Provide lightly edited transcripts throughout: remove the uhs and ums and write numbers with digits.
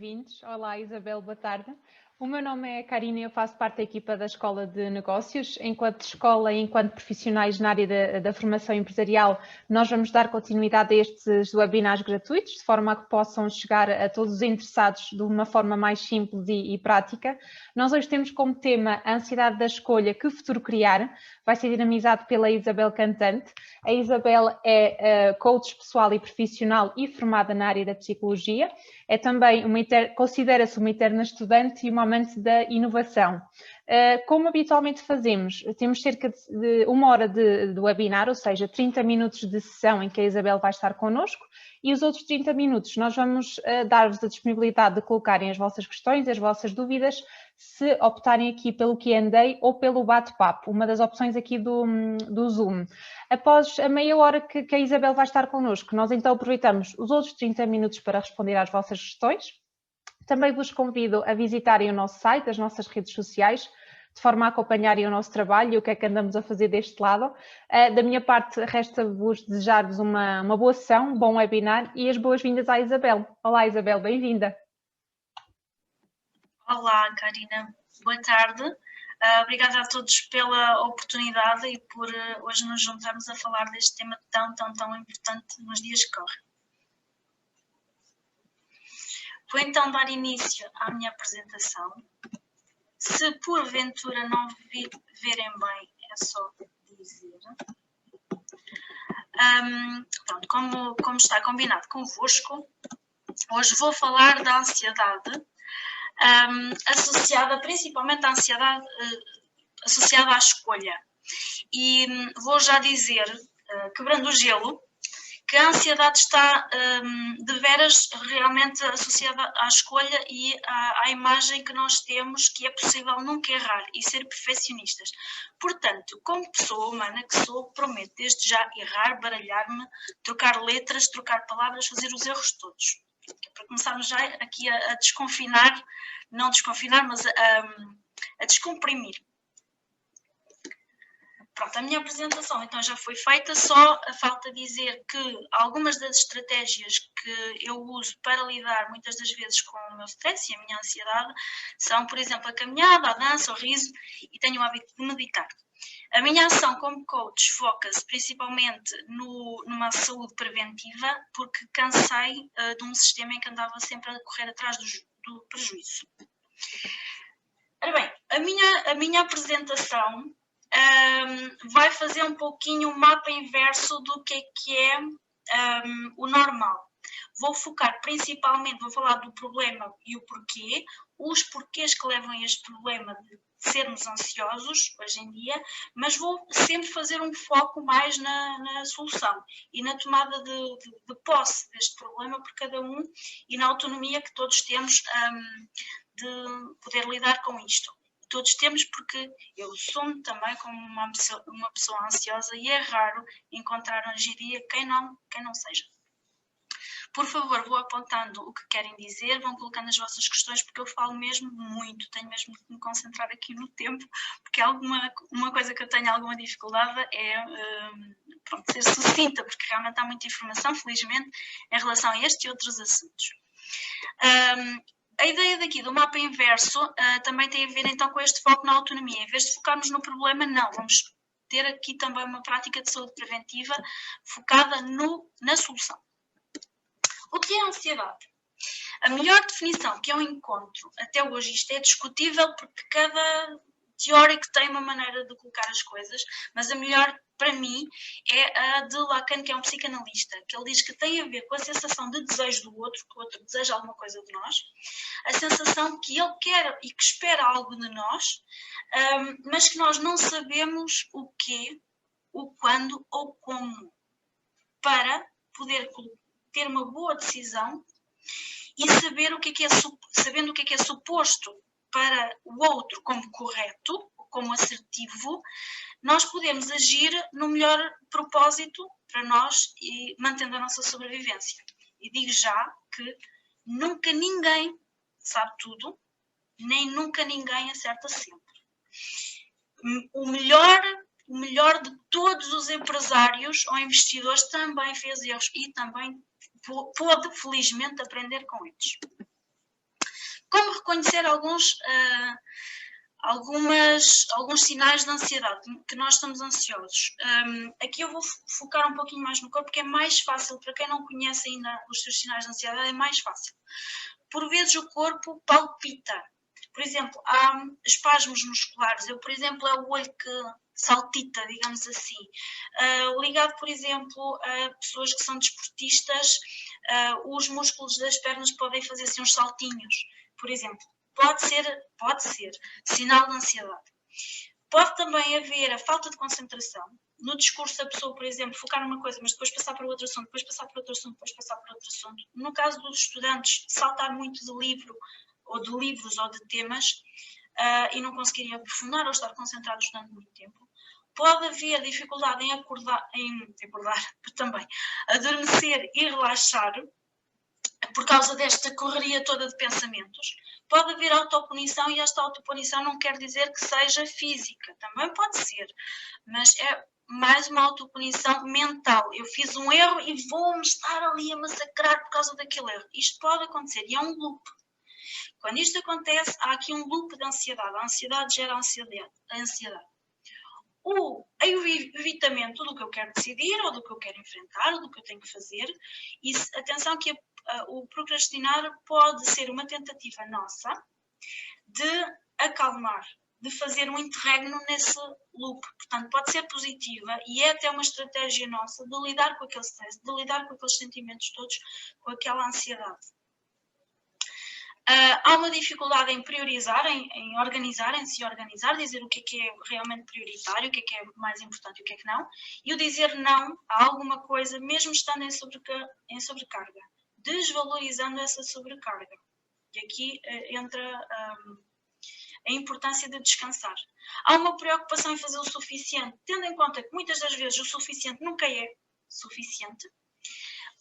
bem-vindos. Olá, Isabel, boa tarde. O meu nome é Karina e eu faço parte da equipa da Escola de Negócios. Enquanto escola e enquanto profissionais na área da formação empresarial, nós vamos dar continuidade a estes webinars gratuitos, de forma a que possam chegar a todos os interessados de uma forma mais simples e prática. Nós hoje temos como tema a ansiedade da escolha, que futuro criar. Vai ser dinamizado pela Isabel Cantante. A Isabel é coach pessoal e profissional e formada na área da psicologia. É também considera-se uma eterna estudante e uma amante da inovação. Como habitualmente fazemos, temos cerca de 1 hora de webinar, ou seja, 30 minutos de sessão em que a Isabel vai estar connosco, e os outros 30 minutos nós vamos dar-vos a disponibilidade de colocarem as vossas questões, as vossas dúvidas, se optarem aqui pelo Q&A ou pelo bate-papo, uma das opções aqui do Zoom. Após a meia hora que a Isabel vai estar connosco, nós então aproveitamos os outros 30 minutos para responder às vossas questões. Também vos convido a visitarem o nosso site, as nossas redes sociais, de forma a acompanharem o nosso trabalho e o que é que andamos a fazer deste lado. Da minha parte, resta-vos desejar-vos uma boa sessão, um bom webinar e as boas-vindas à Isabel. Olá, Isabel, bem-vinda. Olá, Karina. Boa tarde. Obrigada a todos pela oportunidade e por hoje nos juntarmos a falar deste tema tão importante nos dias que correm. Vou então dar início à minha apresentação. Se porventura não verem bem, é só dizer. Pronto, como está combinado convosco, hoje vou falar da ansiedade, associada principalmente à ansiedade associada à escolha. E vou já dizer, quebrando o gelo, que a ansiedade está de veras realmente associada à escolha e à imagem que nós temos que é possível nunca errar e ser perfeccionistas. Portanto, como pessoa humana que sou, prometo desde já errar, baralhar-me, trocar letras, trocar palavras, fazer os erros todos. Para começarmos já aqui a desconfinar, não desconfinar, mas a descomprimir. Pronto, a minha apresentação então já foi feita, só falta dizer que algumas das estratégias que eu uso para lidar muitas das vezes com o meu stress e a minha ansiedade são, por exemplo, a caminhada, a dança, o riso e tenho o hábito de meditar. A minha ação como coach foca-se principalmente numa saúde preventiva, porque cansei de um sistema em que andava sempre a correr atrás do prejuízo. Ora bem, a minha apresentação vai fazer um pouquinho o mapa inverso do que é o normal. Vou focar principalmente, vou falar do problema e o porquê, os porquês que levam a este problema de sermos ansiosos hoje em dia, mas vou sempre fazer um foco mais na solução e na tomada de posse deste problema por cada um e na autonomia que todos temos de poder lidar com isto. Todos temos, porque eu sou também como uma pessoa ansiosa e é raro encontrar hoje em dia quem não seja. Por favor, vou apontando o que querem dizer, vão colocando as vossas questões, porque eu falo mesmo muito, tenho mesmo que me concentrar aqui no tempo, porque uma coisa que eu tenho alguma dificuldade é ser sucinta, porque realmente há muita informação, felizmente, em relação a este e outros assuntos. A ideia daqui do mapa inverso também tem a ver então com este foco na autonomia. Em vez de focarmos no problema, não, vamos ter aqui também uma prática de saúde preventiva focada na solução. O que é a ansiedade? A melhor definição que eu encontro até hoje, isto é discutível porque cada teórico tem uma maneira de colocar as coisas, mas a melhor para mim é a de Lacan, que é um psicanalista, que ele diz que tem a ver com a sensação de desejo do outro, que o outro deseja alguma coisa de nós, a sensação que ele quer e que espera algo de nós, mas que nós não sabemos o quê, o quando ou como, para poder ter uma boa decisão e saber sabendo o que é suposto para o outro como correto, como assertivo, nós podemos agir no melhor propósito para nós e mantendo a nossa sobrevivência. E digo já que nunca ninguém sabe tudo, nem nunca ninguém acerta sempre. O melhor de todos os empresários ou investidores também fez erros e também pôde, felizmente, aprender com eles. Como reconhecer alguns sinais de ansiedade, que nós estamos ansiosos. Aqui eu vou focar um pouquinho mais no corpo, porque é mais fácil, para quem não conhece ainda os seus sinais de ansiedade, é mais fácil. Por vezes o corpo palpita. Por exemplo, há espasmos musculares. Por exemplo, é o olho que saltita, digamos assim. Ligado, por exemplo, a pessoas que são desportistas, os músculos das pernas podem fazer assim uns saltinhos, por exemplo. Pode ser sinal de ansiedade. Pode também haver a falta de concentração. No discurso, a pessoa, por exemplo, focar numa coisa, mas depois passar para outro assunto, depois passar para outro assunto, depois passar para outro assunto. No caso dos estudantes, saltar muito de livro, ou de livros, ou de temas, e não conseguirem aprofundar ou estar concentrados durante muito tempo. Pode haver dificuldade em acordar também, adormecer e relaxar, por causa desta correria toda de pensamentos. Pode haver autopunição, e esta autopunição não quer dizer que seja física, também pode ser, mas é mais uma autopunição mental. Eu fiz um erro e vou-me estar ali a massacrar por causa daquele erro. Isto pode acontecer, e é um loop. Quando isto acontece, há aqui um loop de ansiedade. A ansiedade gera ansiedade. O evitamento do que eu quero decidir, ou do que eu quero enfrentar, ou do que eu tenho que fazer. E atenção que o procrastinar pode ser uma tentativa nossa de acalmar, de fazer um interregno nesse loop. Portanto, pode ser positiva, e é até uma estratégia nossa de lidar com aquele stress, de lidar com aqueles sentimentos todos, com aquela ansiedade. Há uma dificuldade em priorizar, em organizar, em se organizar, dizer o que é realmente prioritário, o que é mais importante e o que é que não, e o dizer não a alguma coisa, mesmo estando em sobrecarga, desvalorizando essa sobrecarga. E aqui entra a importância de descansar. Há uma preocupação em fazer o suficiente, tendo em conta que muitas das vezes o suficiente nunca é suficiente.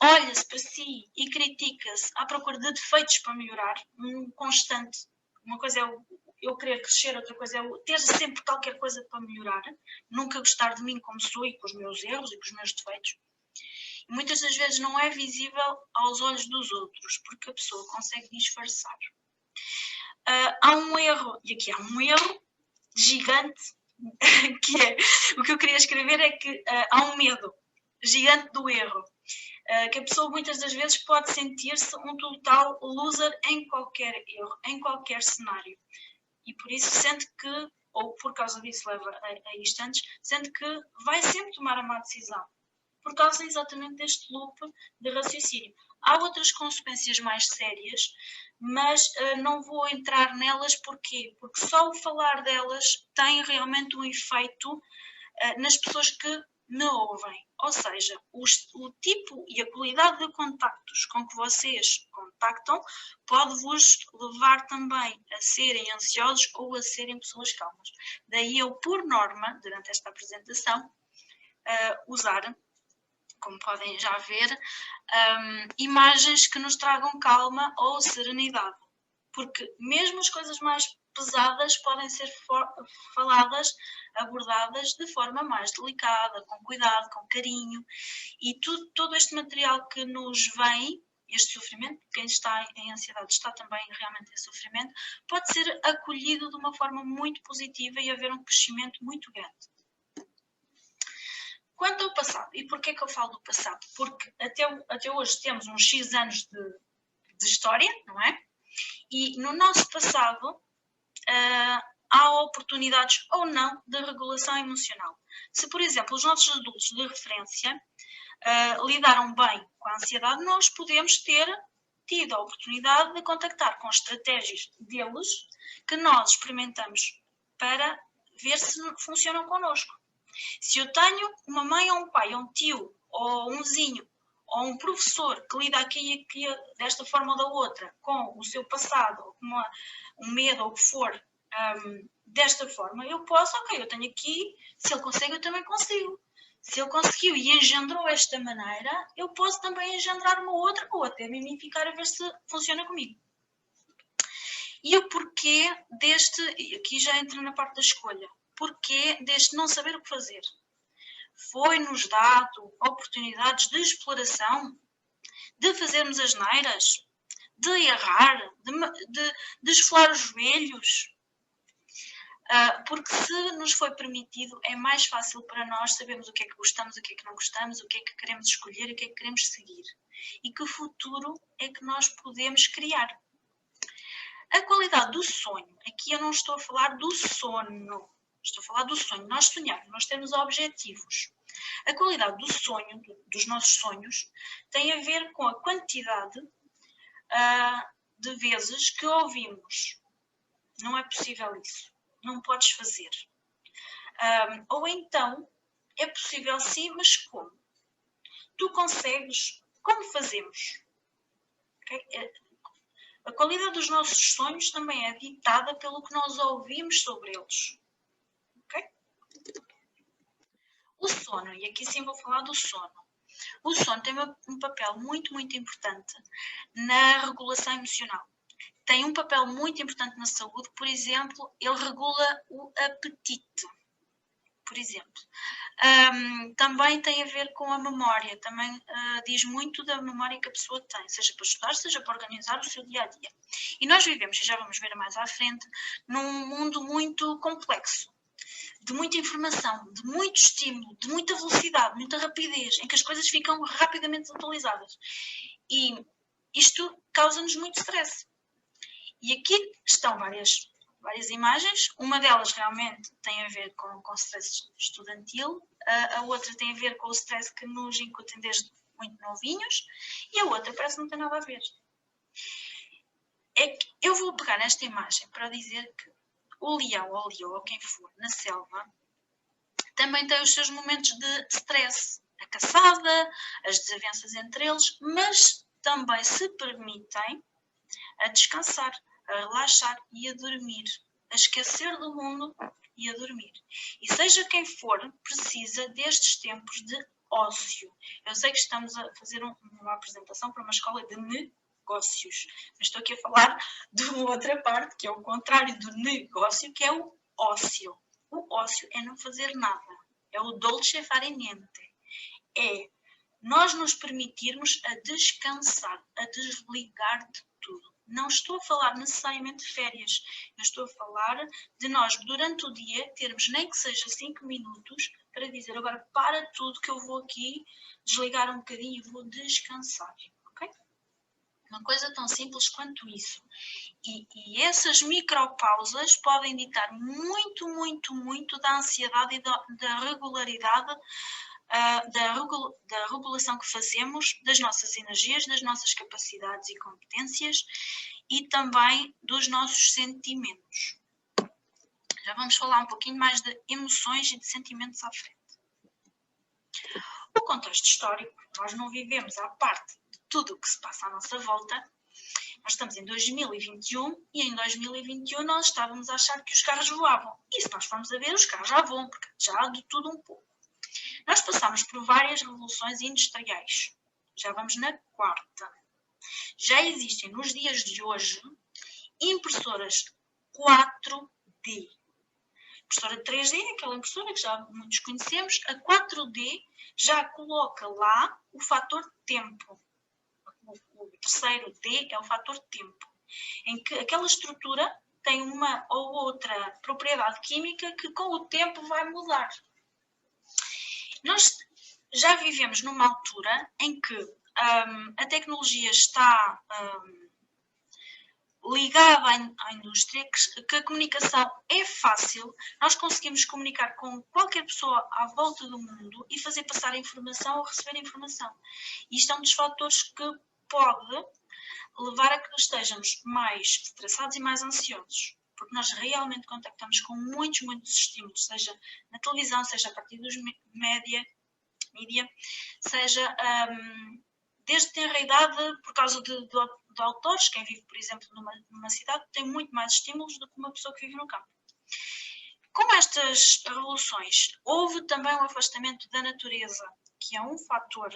Olha-se para si e critica-se à procura de defeitos para melhorar, um constante. Uma coisa é eu querer crescer, outra coisa é eu ter sempre qualquer coisa para melhorar, nunca gostar de mim como sou e com os meus erros e com os meus defeitos. E muitas das vezes não é visível aos olhos dos outros, porque a pessoa consegue disfarçar. Há um erro, e aqui há um erro gigante, que é, o que eu queria escrever é que há um medo gigante do erro. Que a pessoa muitas das vezes pode sentir-se um total loser em qualquer erro, em qualquer cenário. E por isso sente que, ou por causa disso leva a isto antes, sente que vai sempre tomar a má decisão. Por causa exatamente deste loop de raciocínio. Há outras consequências mais sérias, mas não vou entrar nelas. Porquê? Porque só o falar delas tem realmente um efeito nas pessoas que me ouvem. Ou seja, o tipo e a qualidade de contactos com que vocês contactam pode-vos levar também a serem ansiosos ou a serem pessoas calmas. Daí eu, por norma, durante esta apresentação, usar, como podem já ver, imagens que nos tragam calma ou serenidade. Porque mesmo as coisas mais pesadas podem ser abordadas de forma mais delicada, com cuidado, com carinho. E todo este material que nos vem, este sofrimento, quem está em ansiedade está também realmente em sofrimento, pode ser acolhido de uma forma muito positiva e haver um crescimento muito grande. Quanto ao passado, e porquê que eu falo do passado? Porque até hoje temos uns X anos de história, não é? E no nosso passado há oportunidades ou não de regulação emocional. Se, por exemplo, os nossos adultos de referência lidaram bem com a ansiedade, nós podemos ter tido a oportunidade de contactar com estratégias deles que nós experimentamos para ver se funcionam connosco. Se eu tenho uma mãe ou um pai, ou um tio, ou um vizinho, ou um professor que lida aqui e aqui desta forma ou da outra, com o seu passado, ou com um medo ou o que for, desta forma, eu posso, eu tenho aqui, se ele consegue, eu também consigo. Se ele conseguiu e engendrou esta maneira, eu posso também engendrar uma outra, ou até mimificar a ver se funciona comigo. E o porquê deste, aqui já entra na parte da escolha, porquê deste não saber o que fazer? Foi-nos dado oportunidades de exploração, de fazermos asneiras, de errar, de esfolar os joelhos. Porque se nos foi permitido, é mais fácil para nós sabermos o que é que gostamos, o que é que não gostamos, o que é que queremos escolher e o que é que queremos seguir. E que futuro é que nós podemos criar. A qualidade do sonho, aqui eu não estou a falar do sono, estou a falar do sonho. Nós sonhamos, nós temos objetivos. A qualidade do sonho, dos nossos sonhos, tem a ver com a quantidade de vezes que ouvimos. Não é possível isso. Não podes fazer. Ou então, é possível sim, mas como? Tu consegues? Como fazemos? Okay? A qualidade dos nossos sonhos também é ditada pelo que nós ouvimos sobre eles. Okay? O sono, e aqui sim vou falar do sono. O sono tem um papel muito, muito importante na regulação emocional. Tem um papel muito importante na saúde, por exemplo, ele regula o apetite, por exemplo. Também tem a ver com a memória, também diz muito da memória que a pessoa tem, seja para estudar, seja para organizar o seu dia-a-dia. E nós vivemos, e já vamos ver mais à frente, num mundo muito complexo, de muita informação, de muito estímulo, de muita velocidade, muita rapidez, em que as coisas ficam rapidamente atualizadas. E isto causa-nos muito stress. E aqui estão várias imagens. Uma delas realmente tem a ver com o stress estudantil, a outra tem a ver com o stress que nos incutem desde muito novinhos, e a outra parece que não tem nada a ver. É que eu vou pegar nesta imagem para dizer que o leão ou leoa, ou quem for, na selva, também tem os seus momentos de stress. A caçada, as desavenças entre eles, mas também se permitem a descansar, a relaxar e a dormir, a esquecer do mundo e a dormir. E seja quem for, precisa destes tempos de ócio. Eu sei que estamos a fazer uma apresentação para uma escola de negócios, mas estou aqui a falar de uma outra parte, que é o contrário do negócio, que é o ócio. O ócio é não fazer nada, é o dolce fare niente, é nós nos permitirmos a descansar, a desligar de tudo. Não estou a falar necessariamente de férias, eu estou a falar de nós, durante o dia, termos nem que seja 5 minutos para dizer agora para tudo que eu vou aqui desligar um bocadinho e vou descansar. Okay? Uma coisa tão simples quanto isso. E essas micropausas podem ditar muito, muito, muito da ansiedade e da regularidade da regulação que fazemos das nossas energias, das nossas capacidades e competências e também dos nossos sentimentos. Já vamos falar um pouquinho mais de emoções e de sentimentos à frente. O contexto histórico, nós não vivemos à parte de tudo o que se passa à nossa volta. Nós estamos em 2021 e em 2021 nós estávamos a achar que os carros voavam. E se nós formos a ver, os carros já voam, porque já há de tudo um pouco. Nós passamos por várias revoluções industriais. Já vamos na 4ª. Já existem nos dias de hoje impressoras 4D. Impressora 3D, aquela impressora que já muitos conhecemos, a 4D já coloca lá o fator tempo. O terceiro D é o fator tempo, em que aquela estrutura tem uma ou outra propriedade química que com o tempo vai mudar. Nós já vivemos numa altura em que a tecnologia está ligada à indústria, que a comunicação é fácil, nós conseguimos comunicar com qualquer pessoa à volta do mundo e fazer passar a informação ou receber a informação. E isto é um dos fatores que pode levar a que estejamos mais estressados e mais ansiosos. Porque nós realmente contactamos com muitos estímulos, seja na televisão, seja a partir dos mídia, seja desde tenra idade, por causa de autores. Quem vive, por exemplo, numa cidade tem muito mais estímulos do que uma pessoa que vive no campo. Com estas revoluções, houve também um afastamento da natureza, que é um fator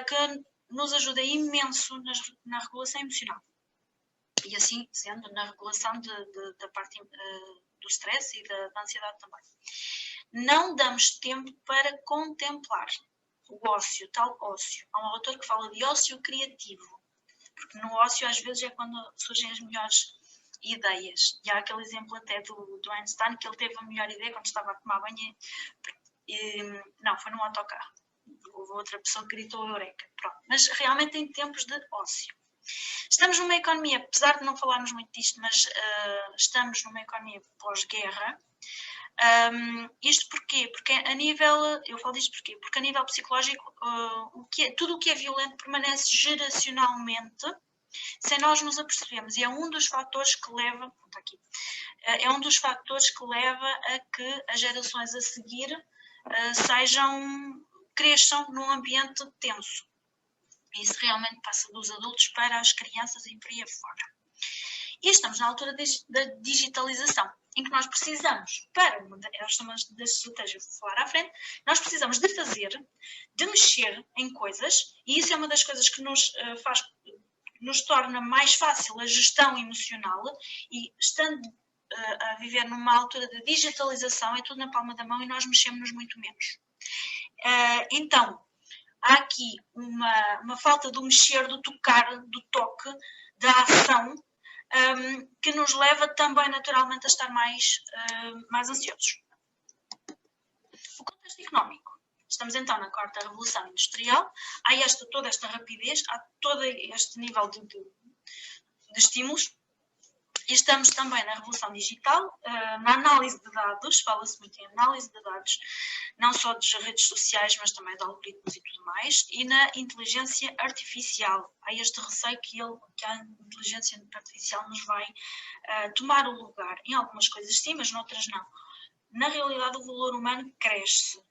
que nos ajuda imenso na regulação emocional. E assim sendo na regulação da parte do stress e da ansiedade também. Não damos tempo para contemplar o ócio, tal ócio. Há um autor que fala de ócio criativo. porque no ócio às vezes é quando surgem as melhores ideias. E há aquele exemplo até do Einstein, que ele teve a melhor ideia quando estava a tomar banho. Não, foi num autocarro. Houve outra pessoa que gritou eureka. Pronto. Mas realmente em tempos de ócio. Estamos numa economia, apesar de não falarmos muito disto, mas estamos numa economia pós-guerra. Isto porquê? Porque a nível, eu falo disto porquê? Porque a nível psicológico, tudo o que é violento permanece geracionalmente, sem nós nos apercebermos, e é um dos fatores que leva, aqui, é um dos fatores que leva a que as gerações a seguir cresçam num ambiente tenso. Isso realmente passa dos adultos para as crianças e por aí afora. E estamos na altura da digitalização, em que nós precisamos, para uma das estratégias que vou falar à frente, nós precisamos de fazer, de mexer em coisas, e isso é uma das coisas que nos torna mais fácil a gestão emocional, e estando a viver numa altura de digitalização, é tudo na palma da mão e nós mexemos-nos muito menos. Então, há aqui uma falta do mexer, do tocar, do toque, da ação, que nos leva também naturalmente a estar mais ansiosos. O contexto económico. Estamos então na quarta revolução industrial, há toda esta rapidez, há todo este nível de estímulos. E estamos também na revolução digital, na análise de dados, fala-se muito em análise de dados, não só das redes sociais, mas também de algoritmos e tudo mais, e na inteligência artificial. Há este receio que a inteligência artificial nos vai tomar o lugar. Em algumas coisas sim, mas noutras não. Na realidade, o valor humano cresce.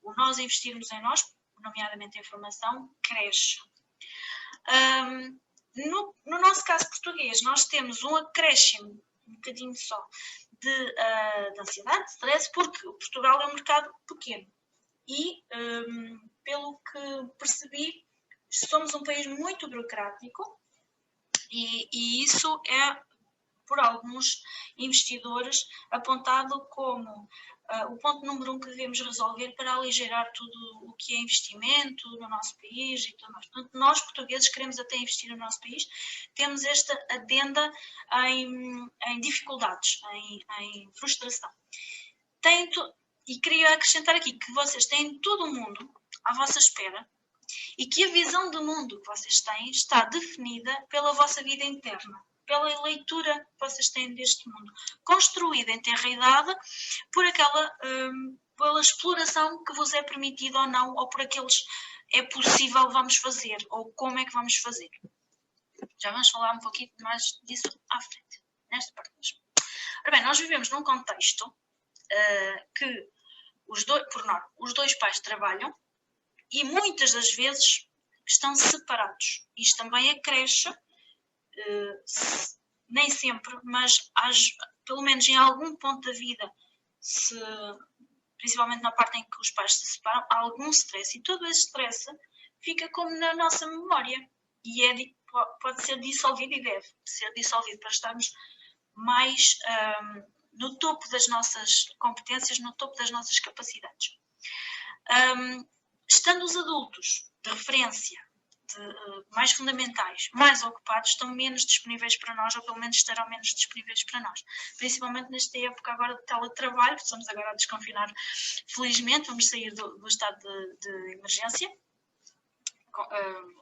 O nós investirmos em nós, nomeadamente em formação, cresce. No nosso caso português, nós temos um acréscimo, um bocadinho só, de ansiedade, de stress, porque Portugal é um mercado pequeno. E, pelo que percebi, somos um país muito burocrático e isso é, por alguns investidores, apontado como o ponto número 1 que devemos resolver para aligerar tudo o que é investimento no nosso país e tudo mais. Portanto, nós, portugueses, queremos até investir no nosso país, temos esta adenda em dificuldades, em frustração. E queria acrescentar aqui que vocês têm todo o mundo à vossa espera e que a visão do mundo que vocês têm está definida pela vossa vida interna, pela leitura que vocês têm deste mundo, construída em tenra idade pela exploração que vos é permitida ou não, ou por aqueles é possível vamos fazer, ou como é que vamos fazer. Já vamos falar um pouquinho mais disso à frente, nesta parte mesmo. Ora bem, nós vivemos num contexto que os dois pais trabalham e muitas das vezes estão separados. Isto também acresce, nem sempre, mas pelo menos em algum ponto da vida, principalmente na parte em que os pais se separam, há algum stress. E todo esse stress fica como na nossa memória. E pode ser dissolvido e deve ser dissolvido para estarmos mais no topo das nossas competências, no topo das nossas capacidades. Estando os adultos de referência, mais fundamentais, mais ocupados, estão menos disponíveis para nós, ou pelo menos estarão menos disponíveis para nós. Principalmente nesta época agora de teletrabalho, estamos agora a desconfinar, felizmente, vamos sair do estado de emergência.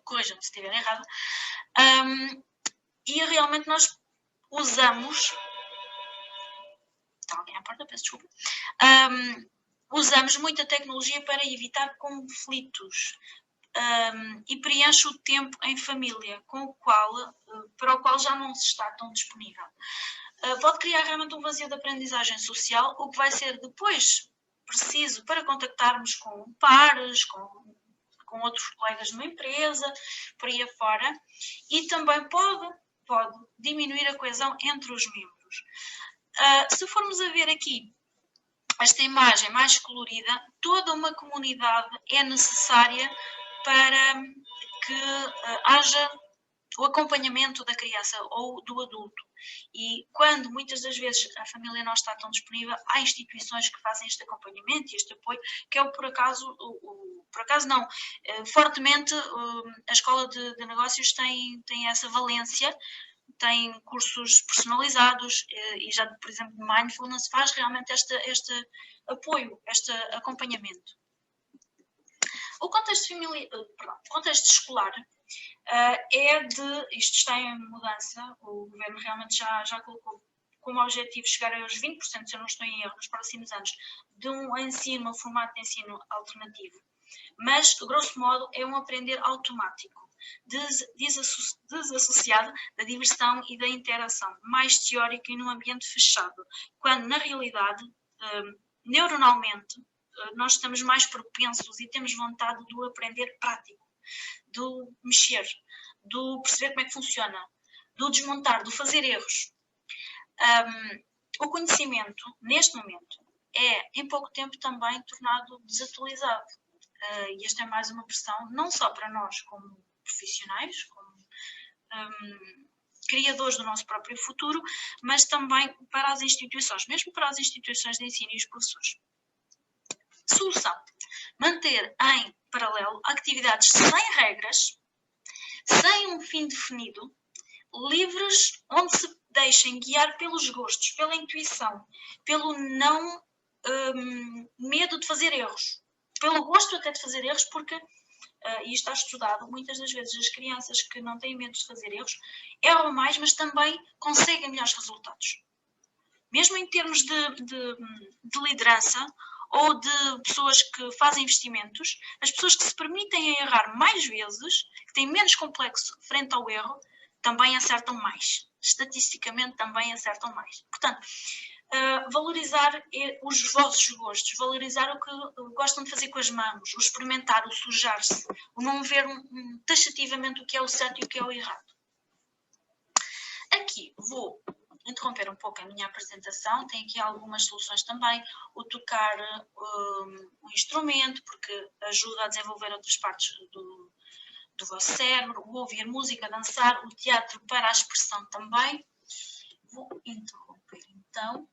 Corrijam-me se estiver errado. E realmente nós usamos... Está alguém à porta? Peço desculpa. Usamos muita tecnologia para evitar conflitos e preenche o tempo em família, para o qual já não se está tão disponível. Pode criar realmente um vazio de aprendizagem social, o que vai ser depois preciso para contactarmos com pares, com outros colegas numa empresa, por aí afora, e também pode diminuir a coesão entre os membros. Se formos a ver aqui esta imagem mais colorida, toda uma comunidade é necessária para que haja o acompanhamento da criança ou do adulto. E quando muitas das vezes a família não está tão disponível, há instituições que fazem este acompanhamento e este apoio, que é por acaso por acaso não, fortemente a Escola de Negócios tem essa valência, tem cursos personalizados e já, por exemplo, Mindfulness faz realmente este apoio, este acompanhamento. O contexto escolar isto está em mudança, o Governo realmente já colocou como objetivo chegar aos 20%, se eu não estou em erro, nos próximos anos, de um ensino, um formato de ensino alternativo. Mas, grosso modo, é um aprender automático, desassociado da diversão e da interação, mais teórica e num ambiente fechado, quando, na realidade, neuronalmente, nós estamos mais propensos e temos vontade do aprender prático, do mexer, do perceber como é que funciona, do desmontar, do fazer erros. O conhecimento, neste momento, é, em pouco tempo, também tornado desatualizado. E esta é mais uma pressão, não só para nós como profissionais, como criadores do nosso próprio futuro, mas também para as instituições, mesmo para as instituições de ensino e os professores. Solução: manter em paralelo atividades sem regras, sem um fim definido, livres, onde se deixem guiar pelos gostos, pela intuição, pelo não medo de fazer erros, pelo gosto até de fazer erros, porque, e está estudado, muitas das vezes as crianças que não têm medo de fazer erros erram mais, mas também conseguem melhores resultados. Mesmo em termos de liderança ou de pessoas que fazem investimentos, as pessoas que se permitem errar mais vezes, que têm menos complexo frente ao erro, também acertam mais. Estatisticamente também acertam mais. Portanto, valorizar os vossos gostos, valorizar o que gostam de fazer com as mãos, o experimentar, o sujar-se, o não ver taxativamente o que é o certo e o que é o errado. Aqui vou interromper um pouco a minha apresentação, tem aqui algumas soluções também, o tocar um instrumento, porque ajuda a desenvolver outras partes do vosso cérebro, o ouvir música, dançar, o teatro para a expressão também. Vou interromper então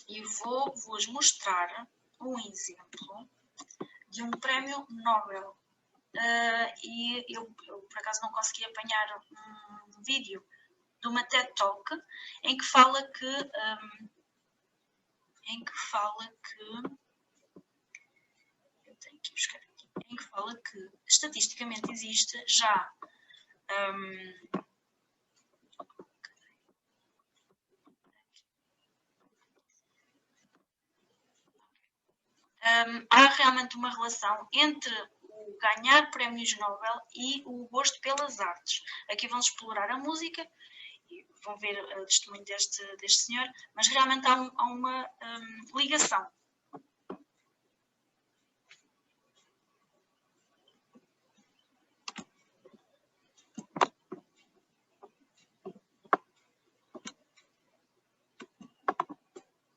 e vou-vos mostrar um exemplo de um prémio Nobel. E eu por acaso não consegui apanhar um vídeo de uma TED Talk em que fala que eu tenho que buscar aqui, em que fala que estatisticamente existe já há realmente uma relação entre o ganhar prémios Nobel e o gosto pelas artes. Aqui vão explorar a música e vão ver o testemunho deste senhor, mas realmente há uma ligação.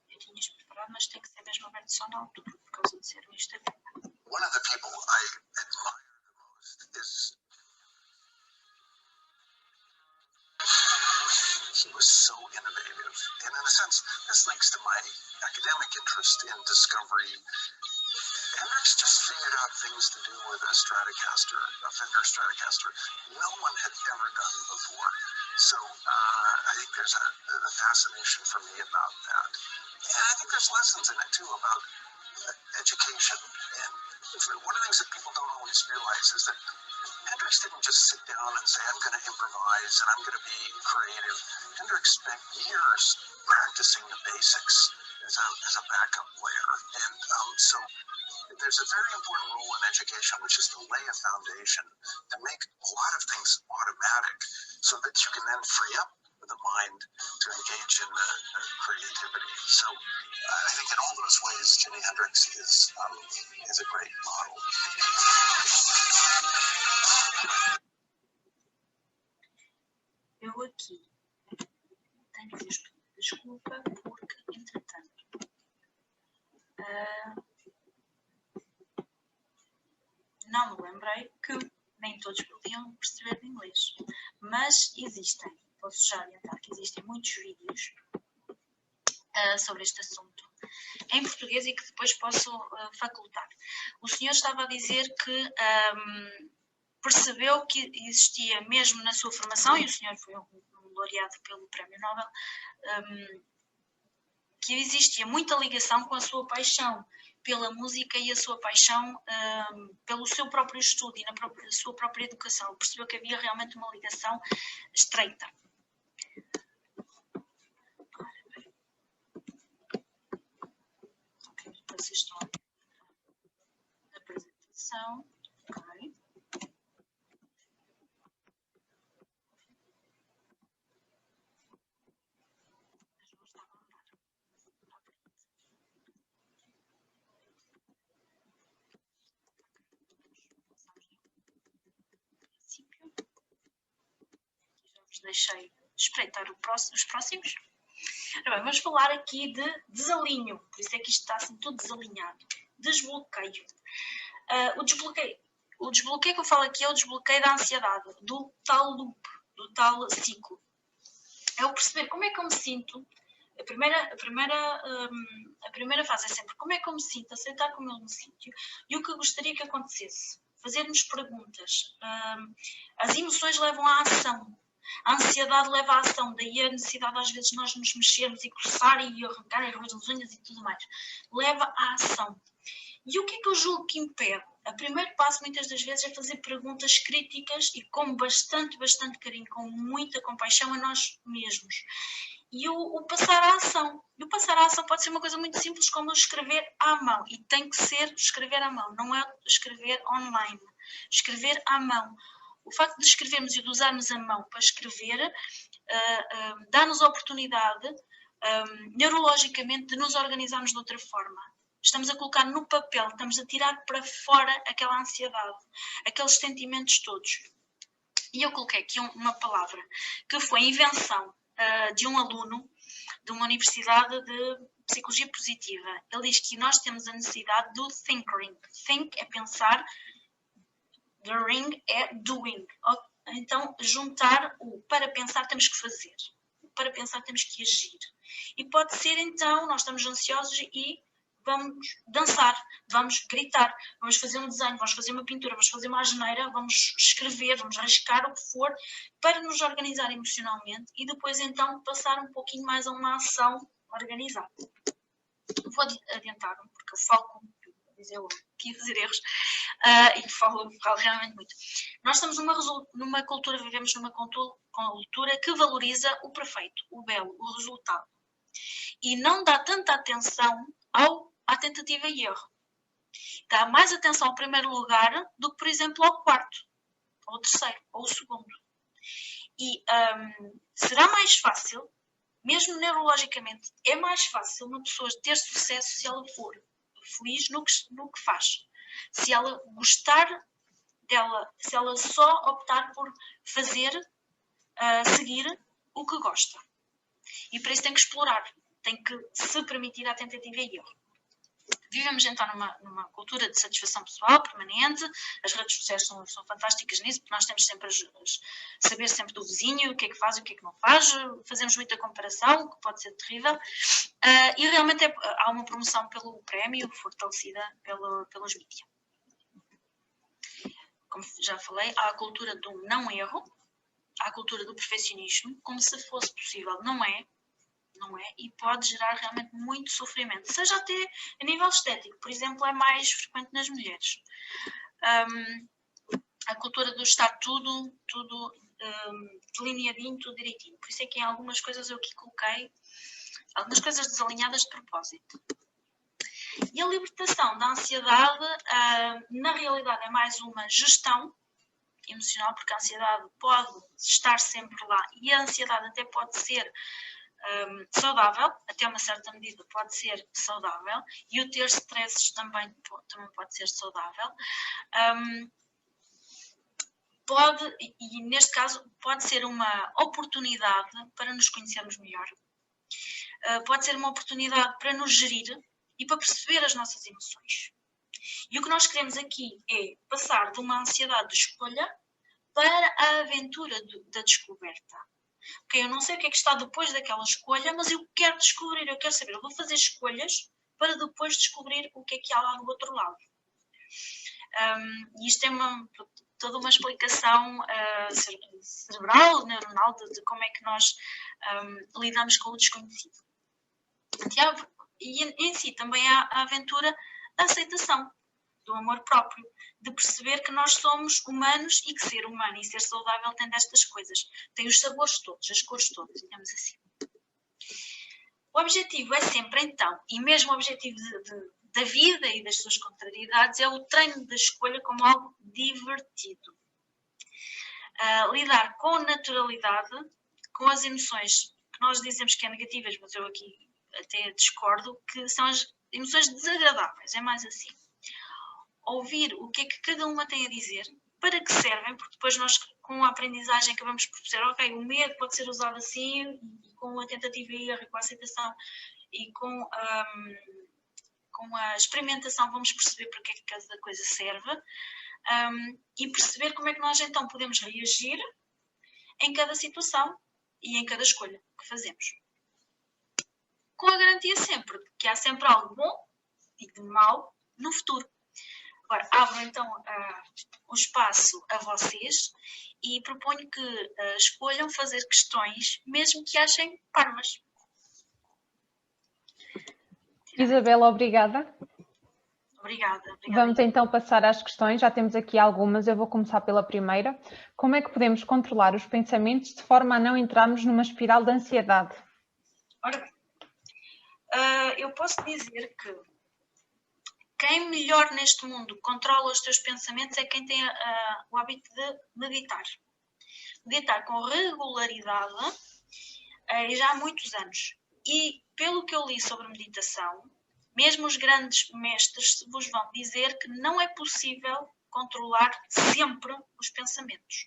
Eu tinha isto preparado, mas tem que ser mesmo aberto só na altura, por causa de ser um Instagram. One of the people I admire the most is he was so innovative. And in a sense, this links to my academic interest in discovery. Hendrix just figured out things to do with a Stratocaster, a Fender Stratocaster, no one had ever done before. So I think there's a fascination for me about that. And I think there's lessons in it too about education. And one of the things that people don't always realize is that Hendrix didn't just sit down and say, I'm going to improvise and I'm going to be creative. Hendrix spent years practicing the basics as a backup player. And so there's a very important role in education, which is to lay a foundation to make a lot of things automatic so that you can then free up the mind to engage in the creativity. So I think in all those ways, Jimi Hendrix is a great model. Eu aqui tenho que vos pedir desculpa porque, entretanto, não me lembrei que nem todos podiam perceber de inglês, mas existem, posso já adiantar que existem muitos vídeos sobre este assunto. em português e que depois posso facultar. O senhor estava a dizer que percebeu que existia mesmo na sua formação, e o senhor foi um laureado pelo Prémio Nobel, que existia muita ligação com a sua paixão pela música e a sua paixão pelo seu próprio estudo e na sua própria educação. Percebeu que havia realmente uma ligação estreita. Ok, vocês estão na apresentação. Ok. Deixei espreitar os próximos. Ora bem, vamos falar aqui de desalinho, por isso é que isto está assim tudo desalinhado. Desbloqueio. O desbloqueio que eu falo aqui é o desbloqueio da ansiedade, do tal loop, do tal ciclo. É o perceber como é que eu me sinto. A primeira fase é sempre como é que eu me sinto, aceitar como eu me sinto e o que eu gostaria que acontecesse. Fazermos perguntas. As emoções levam à ação. A ansiedade leva à ação, daí a necessidade às vezes de nós nos mexermos e coçar e arrancar e roer as unhas e tudo mais. Leva à ação. E o que é que eu julgo que impede? O primeiro passo muitas das vezes é fazer perguntas críticas e com bastante carinho, com muita compaixão a nós mesmos. E o passar à ação. E o passar à ação pode ser uma coisa muito simples como escrever à mão. E tem que ser escrever à mão, não é escrever online. Escrever à mão. O facto de escrevermos e de usarmos a mão para escrever dá-nos a oportunidade, neurologicamente, de nos organizarmos de outra forma. Estamos a colocar no papel, estamos a tirar para fora aquela ansiedade, aqueles sentimentos todos. E eu coloquei aqui uma palavra, que foi a invenção de um aluno de uma universidade de psicologia positiva. Ele diz que nós temos a necessidade do thinking. Think é pensar, the ring é doing. Então, juntar o para pensar temos que fazer. O para pensar temos que agir. E pode ser, então, nós estamos ansiosos e vamos dançar, vamos gritar, vamos fazer um desenho, vamos fazer uma pintura, vamos fazer uma asneira, vamos escrever, vamos arriscar o que for para nos organizar emocionalmente e depois, então, passar um pouquinho mais a uma ação organizada. Vou adiantar-me, porque eu foco aqui a fazer erros e falo realmente muito. Nós estamos numa cultura, vivemos numa cultura que valoriza o perfeito, o belo, o resultado. E não dá tanta atenção à tentativa e erro. Dá mais atenção ao primeiro lugar do que, por exemplo, ao quarto, ou ao terceiro, ou ao segundo. E será mais fácil, mesmo neurologicamente, é mais fácil uma pessoa ter sucesso se ela for feliz no que faz. Se ela gostar dela, se ela só optar por fazer, seguir o que gosta. E para isso tem que explorar, tem que se permitir a tentativa e erro. Vivemos então numa cultura de satisfação pessoal permanente, as redes sociais são fantásticas nisso, porque nós temos sempre saber sempre do vizinho, o que é que faz e o que é que não faz, fazemos muita comparação, o que pode ser terrível, e realmente há uma promoção pelo prémio, fortalecida pelos mídias. Como já falei, há a cultura do não erro, há a cultura do perfeccionismo, como se fosse possível, não é, e pode gerar realmente muito sofrimento, seja até a nível estético, por exemplo, é mais frequente nas mulheres. A cultura do estar tudo delineadinho, tudo direitinho, por isso é que em algumas coisas eu aqui coloquei algumas coisas desalinhadas de propósito. E a libertação da ansiedade, na realidade, é mais uma gestão emocional, porque a ansiedade pode estar sempre lá e a ansiedade até pode ser saudável, até uma certa medida pode ser saudável, e o ter stresses também pode ser saudável. E neste caso pode ser uma oportunidade para nos conhecermos melhor, pode ser uma oportunidade para nos gerir e para perceber as nossas emoções. E o que nós queremos aqui é passar de uma ansiedade de escolha para a aventura da descoberta. Ok, eu não sei o que é que está depois daquela escolha, mas eu quero descobrir, eu quero saber, eu vou fazer escolhas para depois descobrir o que é que há lá do outro lado. Isto é toda uma explicação cerebral, neuronal, de como é que nós lidamos com o desconhecido. E em si também há a aventura da aceitação, do amor próprio, de perceber que nós somos humanos e que ser humano e ser saudável tem destas coisas. Tem os sabores todos, as cores todas, digamos assim. O objetivo é sempre, então, e mesmo o objetivo da vida e das suas contrariedades, é o treino da escolha como algo divertido. Lidar com naturalidade, com as emoções que nós dizemos que é negativas, mas eu aqui até discordo, que são as emoções desagradáveis, é mais assim. Ouvir o que é que cada uma tem a dizer, para que servem, porque depois nós, com a aprendizagem, acabamos por perceber, ok, o medo pode ser usado assim, e com a tentativa e erro, e com a aceitação, e com a experimentação, vamos perceber para que é que cada coisa serve, e perceber como é que nós então podemos reagir em cada situação e em cada escolha que fazemos. Com a garantia sempre que há sempre algo bom e de mau no futuro. Agora, abro então o espaço a vocês e proponho que escolham fazer questões, mesmo que achem parvas. Isabela, obrigada. Obrigada. Vamos então passar às questões, já temos aqui algumas, eu vou começar pela primeira. Como é que podemos controlar os pensamentos de forma a não entrarmos numa espiral de ansiedade? Ora bem, eu posso dizer que quem melhor neste mundo controla os seus pensamentos é quem tem o hábito de meditar. Meditar com regularidade já há muitos anos. E pelo que eu li sobre meditação, mesmo os grandes mestres vos vão dizer que não é possível controlar sempre os pensamentos.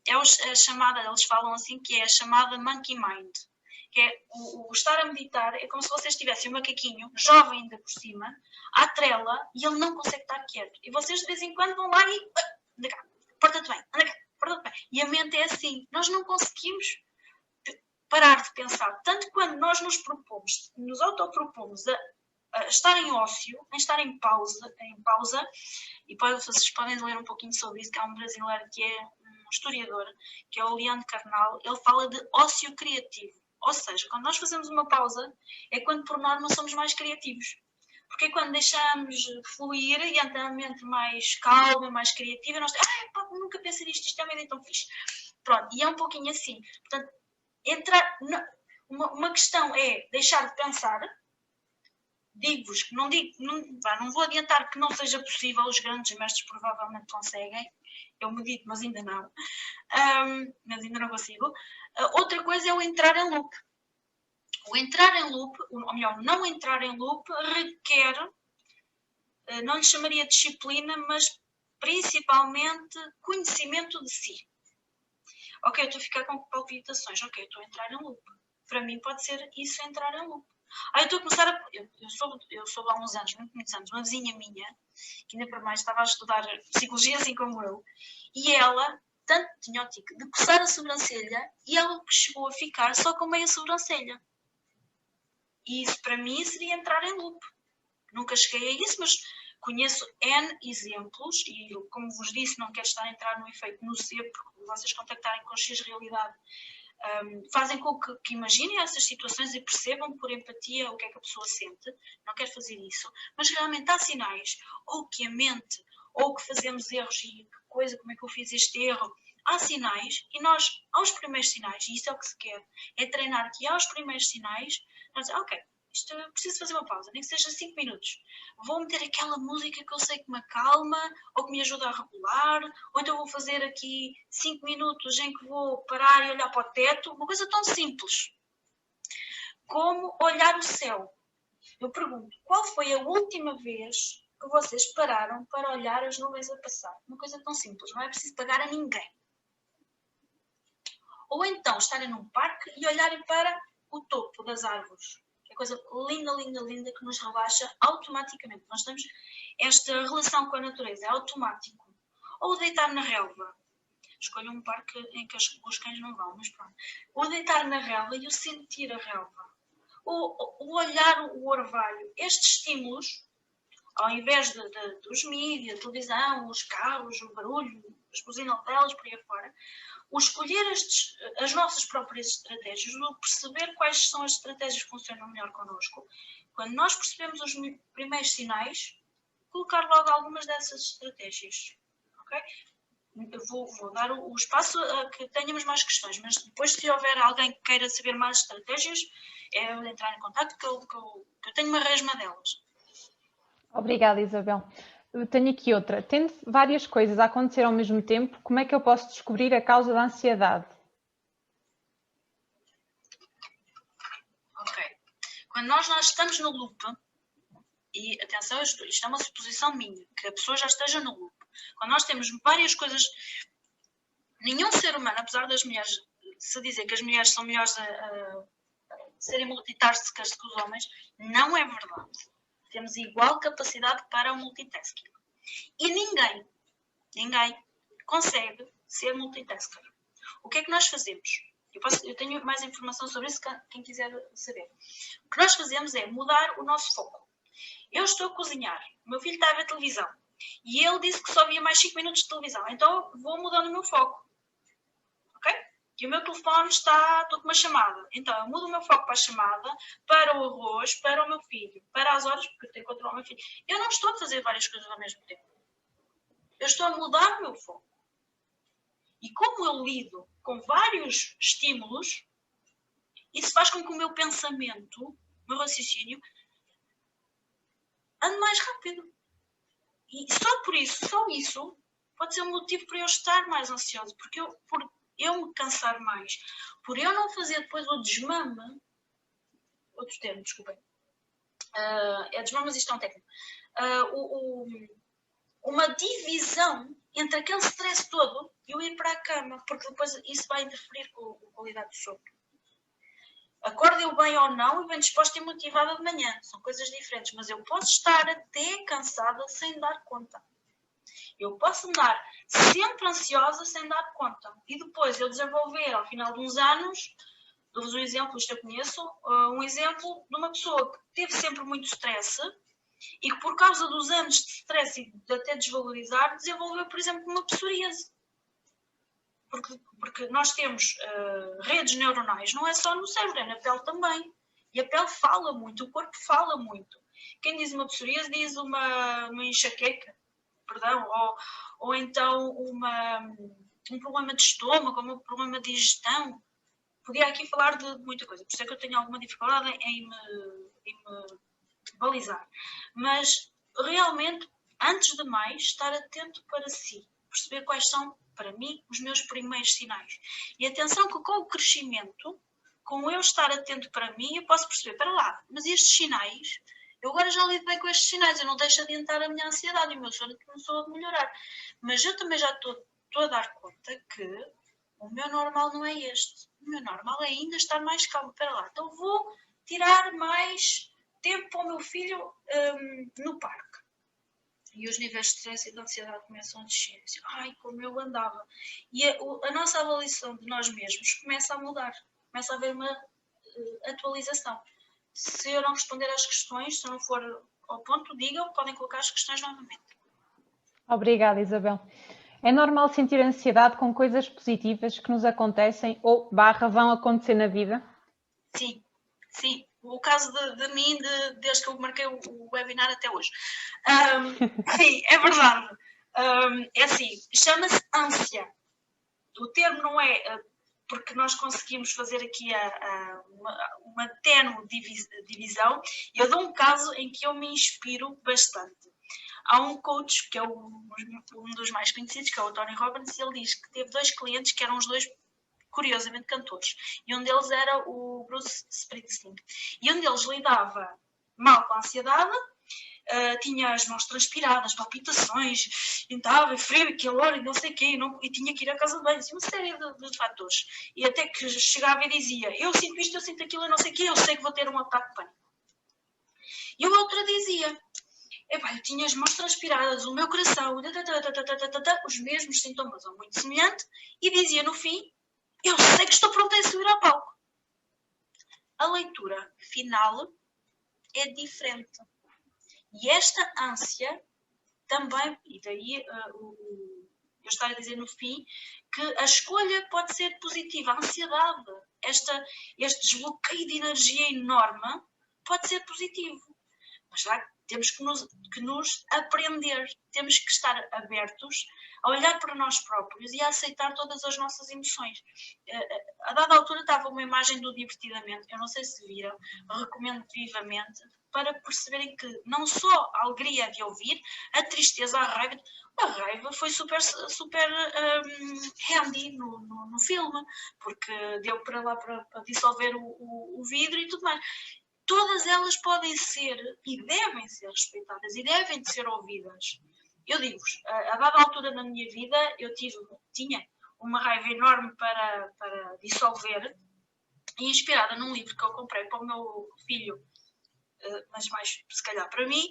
Eles falam assim que é a chamada monkey mind. Que é o estar a meditar, é como se vocês tivessem um macaquinho, jovem ainda por cima, à trela, e ele não consegue estar quieto. E vocês de vez em quando vão lá e... anda cá, porta-te bem, anda cá, porta-te bem. E a mente é assim, nós não conseguimos parar de pensar. Tanto quando nós nos autopropomos a estar em ócio, a estar em pausa, e vocês podem ler um pouquinho sobre isso, que há um brasileiro que é um historiador, que é o Leandro Carnal, ele fala de ócio criativo. Ou seja, quando nós fazemos uma pausa, é quando por norma somos mais criativos. Porque é quando deixamos fluir e entra a mente mais calma, mais criativa, nós nunca pensei nisto, isto é uma ideia tão fixe. Pronto, e é um pouquinho assim. Portanto, uma questão é deixar de pensar. Digo-vos que não vou adiantar que não seja possível, os grandes mestres provavelmente conseguem. Eu medito, mas ainda não. Mas ainda não consigo. Outra coisa é o entrar em loop. O entrar em loop, ou melhor, não entrar em loop, requer, não lhe chamaria disciplina, mas principalmente conhecimento de si. Ok, eu estou a ficar com palpitações. Ok, eu estou a entrar em loop. Para mim pode ser isso entrar em loop. Eu estou a começar eu soube há uns anos, muitos anos, uma vizinha minha, que ainda por mais estava a estudar psicologia assim como eu, e ela tanto tinha o tique de coçar a sobrancelha e ela chegou a ficar só com meia sobrancelha. E isso para mim seria entrar em loop. Nunca cheguei a isso, mas conheço N exemplos e, como vos disse, não quero estar a entrar no efeito nocebo, porque vocês contactarem com X realidade fazem com que imaginem essas situações e percebam por empatia o que é que a pessoa sente. Não quero fazer isso, mas realmente há sinais, ou que a mente, ou que fazemos erros e que coisa, como é que eu fiz este erro. Há sinais e nós, aos primeiros sinais, e isso é o que se quer, é treinar que aos primeiros sinais, nós dizemos, ok, eu preciso fazer uma pausa, nem que seja 5 minutos. Vou meter aquela música que eu sei que me acalma, ou que me ajuda a regular, ou então vou fazer aqui 5 minutos em que vou parar e olhar para o teto. Uma coisa tão simples como olhar o céu. Eu pergunto, qual foi a última vez que vocês pararam para olhar as nuvens a passar? Uma coisa tão simples, não é preciso pagar a ninguém. Ou então estarem num parque e olharem para o topo das árvores. É coisa linda, linda, linda que nos relaxa automaticamente. Nós temos esta relação com a natureza, é automático. Ou deitar na relva. Escolha um parque em que os cães não vão, mas pronto. Ou deitar na relva e o sentir a relva. o olhar, o orvalho. Estes estímulos, ao invés dos mídias, televisão, os carros, o barulho, as buzinotelas, por aí fora, o escolher as nossas próprias estratégias, o perceber quais são as estratégias que funcionam melhor connosco. Quando nós percebemos os primeiros sinais, colocar logo algumas dessas estratégias. Okay? Vou dar o espaço a que tenhamos mais questões, mas depois, se houver alguém que queira saber mais estratégias, é eu entrar em contato, que eu tenho uma resma delas. Obrigada, Isabel. Eu tenho aqui outra. Tendo várias coisas a acontecer ao mesmo tempo, como é que eu posso descobrir a causa da ansiedade? Ok. Quando nós estamos no loop, e atenção, isto é uma suposição minha, que a pessoa já esteja no loop. Quando nós temos várias coisas, nenhum ser humano, apesar das mulheres, se dizer que as mulheres são melhores a serem multitaskers que os homens, não é verdade. Temos igual capacidade para o multitasking. E ninguém consegue ser multitasker. O que é que nós fazemos? Eu tenho mais informação sobre isso, quem quiser saber. O que nós fazemos é mudar o nosso foco. Eu estou a cozinhar, o meu filho está a ver televisão e ele disse que só via mais 5 minutos de televisão, então vou mudando o meu foco. Ok? E o meu telefone estou com uma chamada, então eu mudo o meu foco para a chamada, para o arroz, para o meu filho, para as horas, porque eu tenho que controlar o meu filho. Eu não estou a fazer várias coisas ao mesmo tempo. Eu estou a mudar o meu foco. E como eu lido com vários estímulos, isso faz com que o meu pensamento, o meu raciocínio, ande mais rápido. E só isso, pode ser um motivo para eu estar mais ansioso, por eu me cansar mais, por eu não fazer depois o desmame, outro termo, desculpem, é desmame, mas isto é um técnico, uma divisão entre aquele stress todo e eu ir para a cama, porque depois isso vai interferir com a qualidade do sono. Acordo eu bem ou não e bem disposta e motivada de manhã. São coisas diferentes, mas eu posso estar até cansada sem dar conta. Eu posso andar sempre ansiosa sem dar conta. E depois eu desenvolver, ao final de uns anos, dou-vos um exemplo, isto eu conheço, um exemplo de uma pessoa que teve sempre muito stress e que por causa dos anos de stress e de até desvalorizar, desenvolveu, por exemplo, uma psoríase. Porque nós temos redes neuronais, não é só no cérebro, é na pele também. E a pele fala muito, o corpo fala muito. Quem diz uma psoríase diz uma enxaqueca, perdão, ou então um problema de estômago, um problema de digestão. Podia aqui falar de muita coisa, por isso é que eu tenho alguma dificuldade em me balizar. Mas, realmente, antes de mais, estar atento para si. Perceber quais são, para mim, os meus primeiros sinais. E atenção que com o crescimento, com eu estar atento para mim, eu posso perceber, para lá, mas estes sinais, eu agora já lido bem com estes sinais, eu não deixo adiantar a minha ansiedade e o meu sono começou a melhorar. Mas eu também já estou a dar conta que o meu normal não é este. O meu normal é ainda estar mais calmo. Para lá, então vou tirar mais tempo para o meu filho no parque. E os níveis de stress e de ansiedade começam a descer. Ai, como eu andava. E a nossa avaliação de nós mesmos começa a mudar. Começa a haver uma atualização. Se eu não responder às questões, se eu não for ao ponto, digam, podem colocar as questões novamente. Obrigada, Isabel. É normal sentir ansiedade com coisas positivas que nos acontecem ou vão acontecer na vida? Sim, sim. O caso de mim, desde que eu marquei o webinar até hoje. Sim, é verdade. É assim, chama-se ânsia. O termo não é porque nós conseguimos fazer aqui uma ténue divisão. Eu dou um caso em que eu me inspiro bastante. Há um coach, que é um dos mais conhecidos, que é o Tony Robbins, e ele diz que teve 2 clientes que eram os 2, curiosamente, cantores. E um deles era o Bruce Springsteen. E um deles lidava mal com a ansiedade, tinha as mãos transpiradas, palpitações, estava frio e calor e não sei o quê, e tinha que ir à casa de banho, uma série de fatores. E até que chegava e dizia, eu sinto isto, eu sinto aquilo, eu não sei o quê, eu sei que vou ter um ataque de pânico. E o outro dizia, eu tinha as mãos transpiradas, o meu coração, os mesmos sintomas, ou muito semelhante, e dizia no fim, eu sei que estou pronta a subir ao palco. a leitura final é diferente. E esta ânsia também, e daí eu estar a dizer no fim, que a escolha pode ser positiva. A ansiedade, este desbloqueio de energia enorme, pode ser positivo. Mas já temos que nos aprender, temos que estar abertos a olhar para nós próprios e a aceitar todas as nossas emoções. A dada altura estava uma imagem do Divertidamente, eu não sei se viram, recomendo vivamente, para perceberem que não só a alegria de ouvir, a tristeza, a raiva foi super handy no filme, porque deu para lá para dissolver o vidro e tudo mais. Todas elas podem ser e devem ser respeitadas e devem ser ouvidas. Eu digo-vos, a dada altura na minha vida eu tinha uma raiva enorme para dissolver, e inspirada num livro que eu comprei para o meu filho, mas mais se calhar para mim,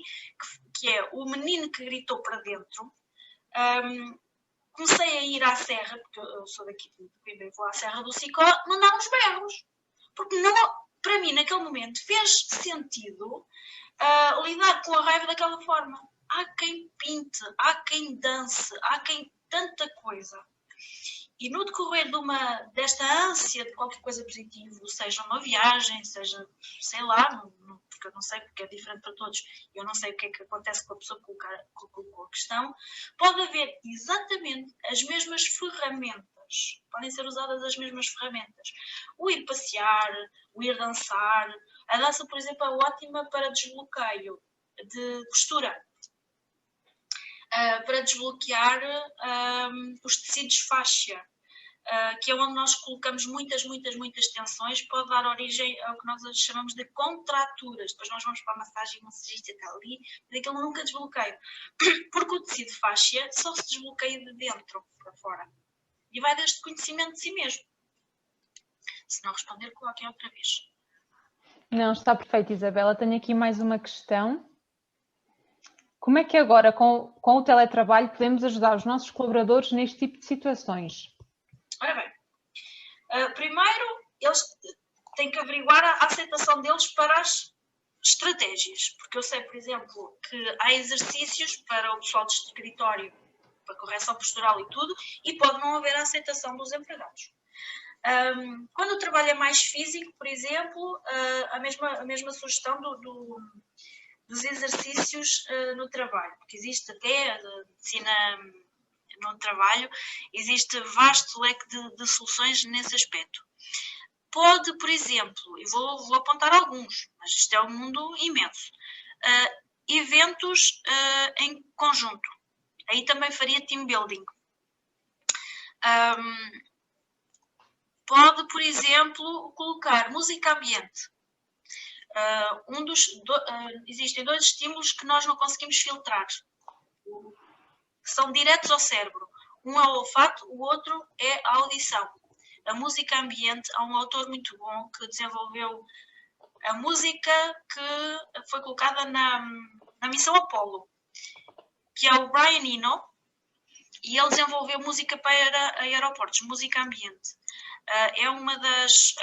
que é O Menino que Gritou para Dentro. Comecei a ir à serra, porque eu sou daqui de Coimbra, vou à Serra do Cicó, mandar uns berros, porque não, para mim naquele momento fez sentido lidar com a raiva daquela forma. Há quem pinte, há quem dance, há quem tanta coisa. E no decorrer desta ânsia de qualquer coisa positivo, seja uma viagem, seja, sei lá, porque eu não sei, porque é diferente para todos, eu não sei o que é que acontece com a pessoa que colocou a questão, pode haver exatamente as mesmas ferramentas, podem ser usadas as mesmas ferramentas. O ir passear, o ir dançar, a dança, por exemplo, é ótima para desbloqueio de postura. Para desbloquear os tecidos fáscia, que é onde nós colocamos muitas tensões, pode dar origem ao que nós chamamos de contraturas. Depois nós vamos para a massagem, o massagista está ali, mas aquilo nunca desbloqueia. Porque o tecido fáscia só se desbloqueia de dentro para fora. E vai deste conhecimento de si mesmo. Se não responder, coloquem outra vez. Não, está perfeito, Isabela. Tenho aqui mais uma questão. Como é que agora, com o teletrabalho, podemos ajudar os nossos colaboradores neste tipo de situações? Ora bem, primeiro eles têm que averiguar a aceitação deles para as estratégias, porque eu sei, por exemplo, que há exercícios para o pessoal de escritório, para correção postural e tudo, e pode não haver a aceitação dos empregados. Quando o trabalho é mais físico, por exemplo, a mesma sugestão dos exercícios no trabalho, porque existe até medicina no trabalho, existe vasto leque de soluções nesse aspecto. Pode, por exemplo, e vou apontar alguns, mas isto é um mundo imenso, eventos em conjunto. Aí também faria team building. Pode, por exemplo, colocar música ambiente. Existem dois estímulos que nós não conseguimos filtrar, que são diretos ao cérebro. Um é o olfato, o outro é a audição. A música ambiente, há um autor muito bom que desenvolveu a música que foi colocada na missão Apollo, que é o Brian Eno, e ele desenvolveu música para aeroportos, música ambiente. É uma das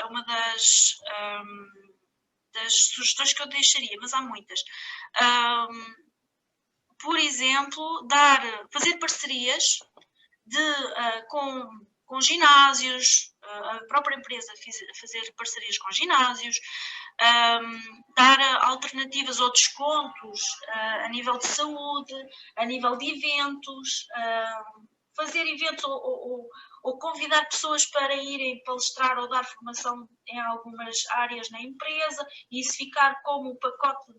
sugestões que eu deixaria, mas há muitas. Por exemplo, fazer parcerias com ginásios, a própria empresa fazer parcerias com ginásios, dar alternativas ou descontos a nível de saúde, a nível de eventos, fazer eventos ou convidar pessoas para irem palestrar ou dar formação em algumas áreas na empresa, e isso ficar como um pacote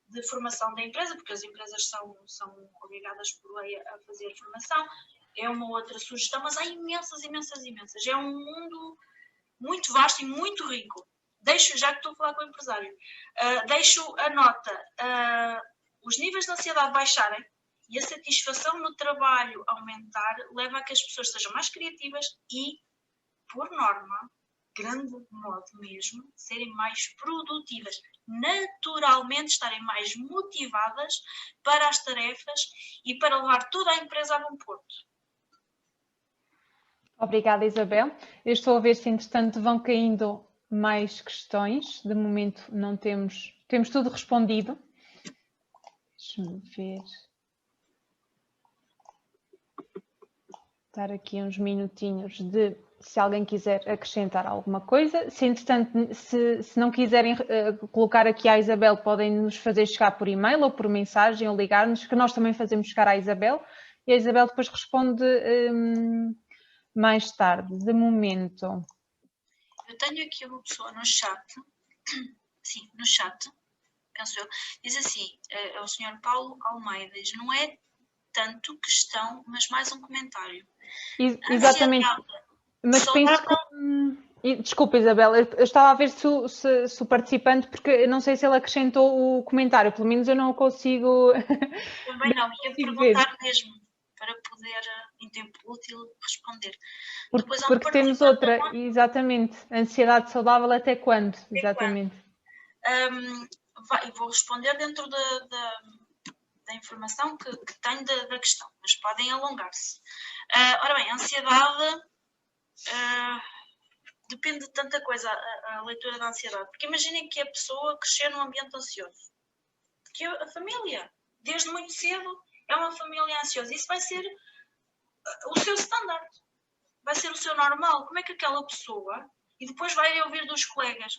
de formação da empresa, porque as empresas são obrigadas por lei a fazer formação. É uma outra sugestão, mas há imensas. É um mundo muito vasto e muito rico. Já que estou a falar com o empresário, deixo a nota, os níveis de ansiedade baixarem e a satisfação no trabalho aumentar, leva a que as pessoas sejam mais criativas e, por norma, grande modo mesmo, serem mais produtivas, naturalmente estarem mais motivadas para as tarefas e para levar toda a empresa a bom porto. Obrigada, Isabel. Eu estou a ver se, entretanto, vão caindo mais questões. De momento não temos tudo respondido. Deixa-me ver. Dar aqui uns minutinhos de se alguém quiser acrescentar alguma coisa. Se, entretanto, se não quiserem colocar aqui à Isabel, podem nos fazer chegar por e-mail ou por mensagem ou ligar-nos, que nós também fazemos chegar à Isabel. E a Isabel depois responde mais tarde. De momento. Eu tenho aqui uma pessoa no chat, sim, no chat, penso eu, diz assim, é o Sr. Paulo Almeida, diz, não é tanto questão, mas mais um comentário. Exatamente. Mas penso que... Desculpa, Isabel, eu estava a ver se o participante, porque eu não sei se ele acrescentou o comentário, pelo menos eu não o consigo... Também não, ia perguntar mesmo, para poder, em tempo útil, responder. Porque temos outra, exatamente, ansiedade saudável até quando? Exatamente. Eu vou responder dentro da informação que tenho da questão, mas podem alongar-se. Ora bem, a ansiedade depende de tanta coisa, a leitura da ansiedade. Porque imaginem que a pessoa crescer num ambiente ansioso. Porque a família, desde muito cedo, é uma família ansiosa. Isso vai ser o seu standard. Vai ser o seu normal. Como é que aquela pessoa... E depois vai ouvir dos colegas,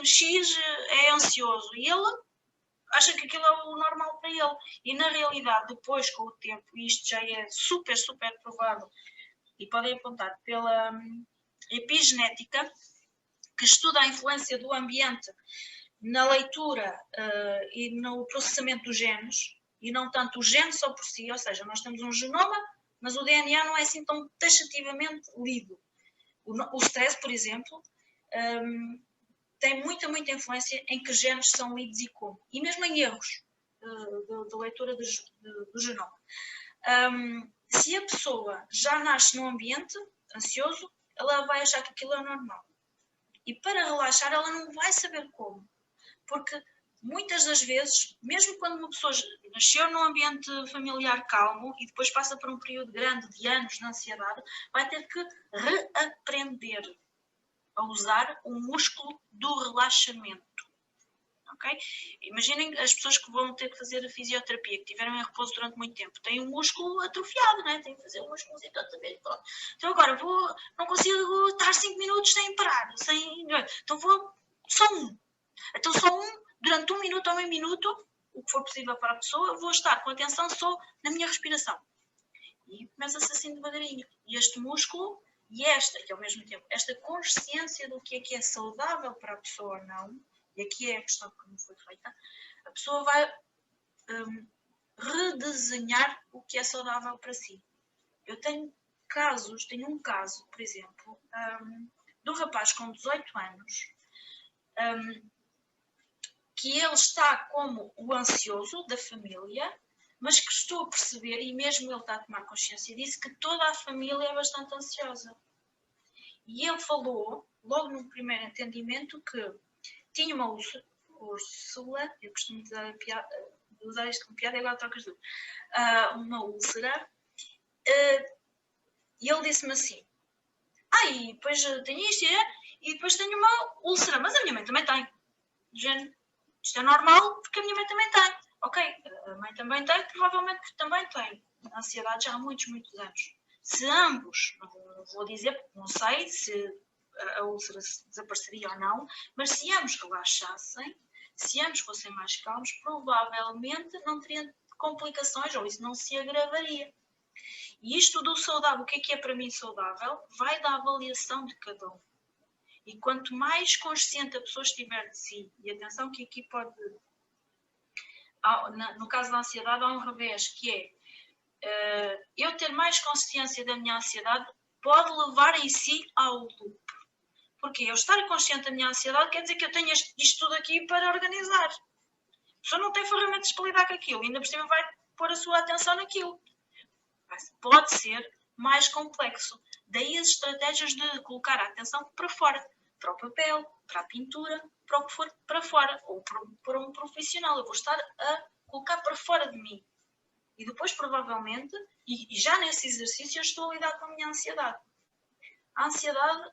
o X é ansioso. E ele acha que aquilo é o normal para ele. E na realidade, depois, com o tempo, isto já é super, super provado, e podem apontar pela epigenética, que estuda a influência do ambiente na leitura e no processamento dos genes, e não tanto o gene só por si, ou seja, nós temos um genoma, mas o DNA não é assim tão taxativamente lido. O stress, por exemplo, tem muita influência em que genes são lidos e como. E mesmo em erros de leitura do genoma. Se a pessoa já nasce num ambiente ansioso, ela vai achar que aquilo é normal. E para relaxar, ela não vai saber como. Porque muitas das vezes, mesmo quando uma pessoa nasceu num ambiente familiar calmo e depois passa por um período grande de anos de ansiedade, vai ter que reaprender a usar o músculo do relaxamento. Okay? Imaginem as pessoas que vão ter que fazer a fisioterapia, que tiveram em repouso durante muito tempo, têm um músculo atrofiado, né? Têm que fazer um músculo e totalmente. Então agora não consigo estar 5 minutos sem parar, então vou só um. Então só durante 1 minuto ou meio minuto, o que for possível para a pessoa, vou estar com atenção só na minha respiração. E começa-se assim devagarinho. E este músculo e que ao mesmo tempo, esta consciência do que é saudável para a pessoa ou não, e aqui é a questão que não foi feita, a pessoa vai redesenhar o que é saudável para si. Eu tenho um caso, por exemplo, de um rapaz com 18 anos, que ele está como o ansioso da família, mas que estou a perceber, e mesmo ele está a tomar consciência disso, que toda a família é bastante ansiosa. E ele falou, logo no primeiro entendimento, que tinha uma úlcera, eu costumo usar isto como piada e agora trocas de uma úlcera, e ele disse-me assim, e depois tenho isto e depois tenho uma úlcera, mas a minha mãe também tem. Isto é normal porque a minha mãe também tem. Ok, a mãe também tem, provavelmente que também tem ansiedade já há muitos anos. Se ambos, não vou dizer, porque não sei se a úlcera desapareceria ou não, mas se ambos relaxassem, se ambos fossem mais calmos, provavelmente não teriam complicações ou isso não se agravaria. E isto do saudável, o que é para mim saudável, vai da avaliação de cada um. E quanto mais consciente a pessoa estiver de si, e atenção que aqui pode, no caso da ansiedade, há um revés, que é, eu ter mais consciência da minha ansiedade pode levar em si ao loop. Porque eu estar consciente da minha ansiedade quer dizer que eu tenho isto tudo aqui para organizar. A pessoa não tem ferramentas para lidar com aquilo, ainda por cima vai pôr a sua atenção naquilo. Pode ser mais complexo. Daí as estratégias de colocar a atenção para fora, para o papel, para a pintura, para o que for para fora, ou para um profissional. Eu vou estar a colocar para fora de mim. E depois, provavelmente, e já nesse exercício, eu estou a lidar com a minha ansiedade. A ansiedade,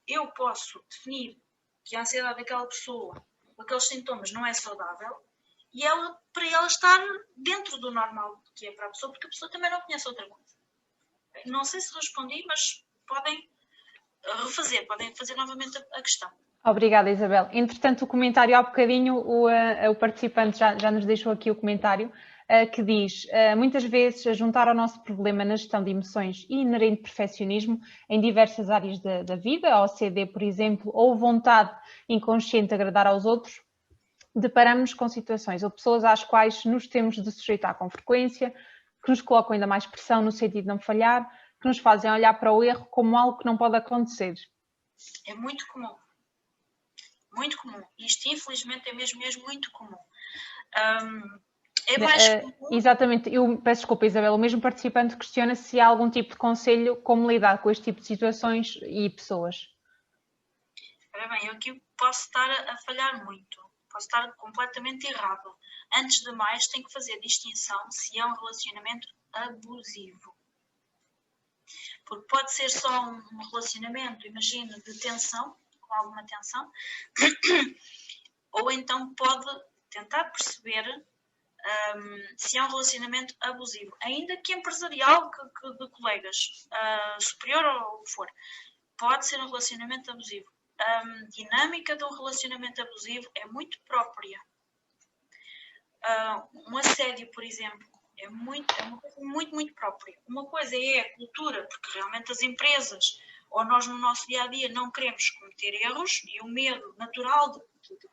eu posso definir que a ansiedade daquela pessoa, com aqueles sintomas, não é saudável, e para ela estar dentro do normal que é para a pessoa, porque a pessoa também não conhece outra coisa. Não sei se respondi, mas podem podem fazer novamente a questão. Obrigada, Isabel. Entretanto, o comentário há bocadinho, o participante já nos deixou aqui o comentário, que diz, muitas vezes, a juntar ao nosso problema na gestão de emoções e inerente perfeccionismo em diversas áreas da vida, OCD, por exemplo, ou vontade inconsciente de agradar aos outros, deparamos com situações ou pessoas às quais nos temos de sujeitar com frequência, que nos colocam ainda mais pressão no sentido de não falhar, que nos fazem olhar para o erro como algo que não pode acontecer. É muito comum. Muito comum. Isto, infelizmente, é mesmo muito comum. É mais comum. Exatamente. Eu peço desculpa, Isabel. O mesmo participante questiona se há algum tipo de conselho como lidar com este tipo de situações e pessoas. Ora bem, eu aqui posso estar a falhar muito. Posso estar completamente errado. Antes de mais, tenho que fazer distinção se é um relacionamento abusivo. Porque pode ser só um relacionamento, imagina, de tensão, com alguma tensão, ou então pode tentar perceber se é um relacionamento abusivo, ainda que empresarial, de colegas, superior ou o que for, pode ser um relacionamento abusivo. A dinâmica de um relacionamento abusivo é muito própria. Um assédio, por exemplo, é uma coisa muito própria. Uma coisa é a cultura, porque realmente as empresas ou nós no nosso dia-a-dia não queremos cometer erros e o medo natural de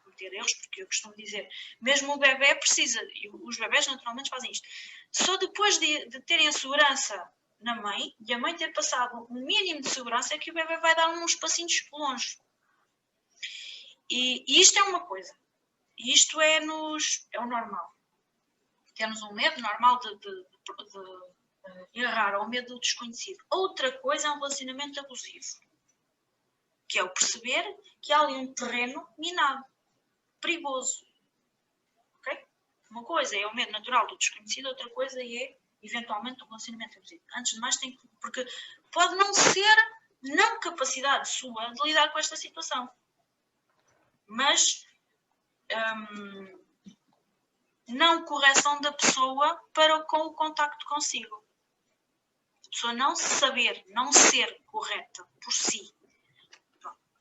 cometer erros, porque eu costumo dizer, mesmo o bebê precisa, e os bebés naturalmente fazem isto, só depois de terem a segurança na mãe e a mãe ter passado um mínimo de segurança é que o bebê vai dar uns passinhos longe. E isto é uma coisa. Isto é o normal. Temos um medo normal de errar, ou medo do desconhecido. Outra coisa é um relacionamento abusivo, que é o perceber que há ali um terreno minado, perigoso. Okay? Uma coisa é o medo natural do desconhecido, outra coisa é, eventualmente, um relacionamento abusivo. Antes de mais, porque pode não ser não capacidade sua de lidar com esta situação, mas não correção da pessoa com o contacto consigo. A pessoa não saber, não ser correta por si.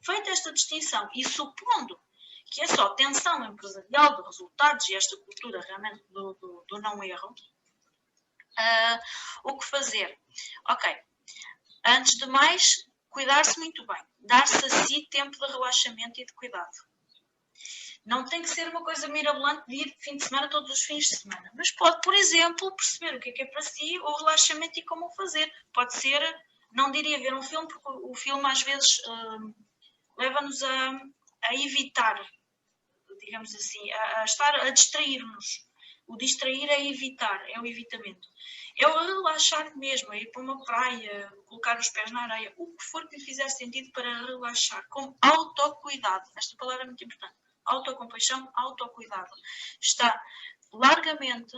Feita esta distinção e supondo que é só tensão empresarial de resultados e esta cultura realmente do não erro, o que fazer? Ok, antes de mais, cuidar-se muito bem. Dar-se a si tempo de relaxamento e de cuidado. Não tem que ser uma coisa mirabolante de ir de fim de semana todos os fins de semana. Mas pode, por exemplo, perceber o que é para si o relaxamento e como o fazer. Pode ser, não diria ver um filme, porque o filme às vezes leva-nos a evitar, digamos assim, a distrair-nos. O distrair é evitar, é o evitamento. É o relaxar mesmo, é ir para uma praia, colocar os pés na areia, o que for que lhe fizer sentido para relaxar, com autocuidado. Esta palavra é muito importante. Autocompaixão, autocuidado. Está largamente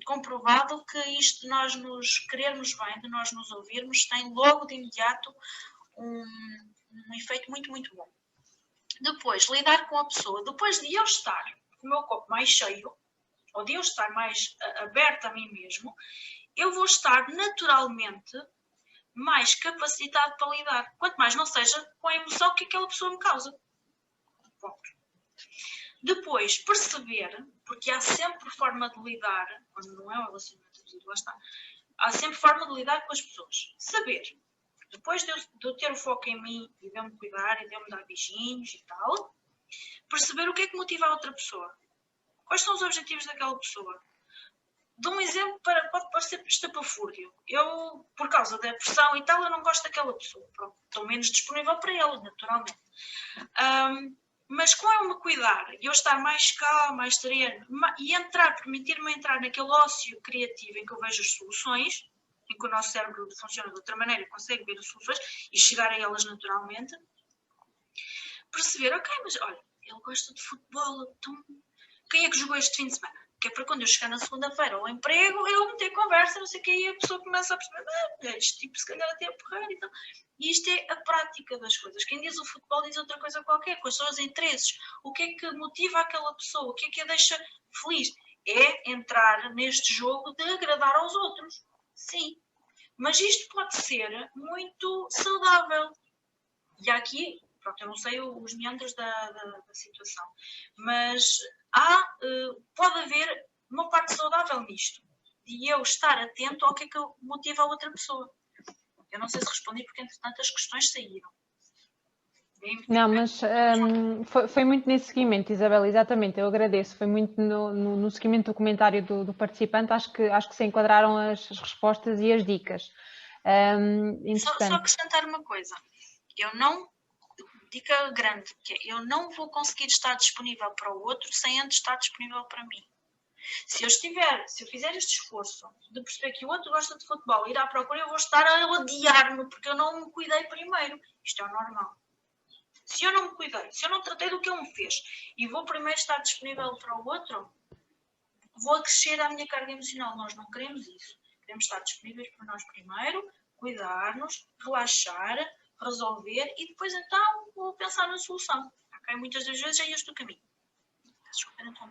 comprovado que isto de nós nos querermos bem, de nós nos ouvirmos, tem logo de imediato um efeito muito bom. Depois, lidar com a pessoa. Depois de eu estar com o meu copo mais cheio, ou de eu estar mais aberto a mim mesmo, eu vou estar naturalmente mais capacitado para lidar. Quanto mais não seja com a emoção que aquela pessoa me causa. Depois, perceber, porque há sempre forma de lidar, quando não é um relacionamento abusivo, lá está, há sempre forma de lidar com as pessoas. Saber, depois de eu ter o foco em mim e de eu me cuidar e de eu me dar beijinhos e tal, perceber o que é que motiva a outra pessoa. Quais são os objetivos daquela pessoa? Dou um exemplo, pode parecer estapafúrdio. Eu, por causa da pressão e tal, eu não gosto daquela pessoa. Pronto, estou menos disponível para ela, naturalmente. Mas com eu me cuidar e eu estar mais calmo, mais sereno e permitir-me entrar naquele ócio criativo em que eu vejo as soluções, em que o nosso cérebro funciona de outra maneira, consegue ver as soluções e chegar a elas naturalmente, perceber, ok, mas olha, ele gosta de futebol, então quem é que jogou este fim de semana? que é para quando eu chegar na segunda-feira ao emprego, eu meter conversa, não sei o que, e a pessoa começa a perceber, este tipo se calhar até a porrar e tal. E isto é a prática das coisas. Quem diz o futebol diz outra coisa qualquer, quais são os interesses, o que é que motiva aquela pessoa, o que é a deixa feliz. É entrar neste jogo de agradar aos outros. Sim. Mas isto pode ser muito saudável. E aqui, pronto, eu não sei os meandros da situação, mas pode haver uma parte saudável nisto. E eu estar atento ao que é que motiva a outra pessoa. Eu não sei se respondi porque, entretanto, as questões saíram. Não, mas foi muito nesse seguimento, Isabel, exatamente, eu agradeço. Foi muito no seguimento do comentário do participante, acho que se enquadraram as respostas e as dicas. Só acrescentar uma coisa. Dica grande, que é, eu não vou conseguir estar disponível para o outro sem antes estar disponível para mim. Se eu fizer este esforço de perceber que o outro gosta de futebol, ir à procura, eu vou estar a odiar-me porque eu não me cuidei primeiro. Isto é o normal. Se eu não me cuidei, se eu não tratei do que ele me fez e vou primeiro estar disponível para o outro, vou acrescer à minha carga emocional. Nós não queremos isso. Queremos estar disponíveis para nós primeiro, cuidar-nos, relaxar, resolver e depois então vou pensar na solução. Okay? Muitas das vezes é este o caminho. Desculpa, então.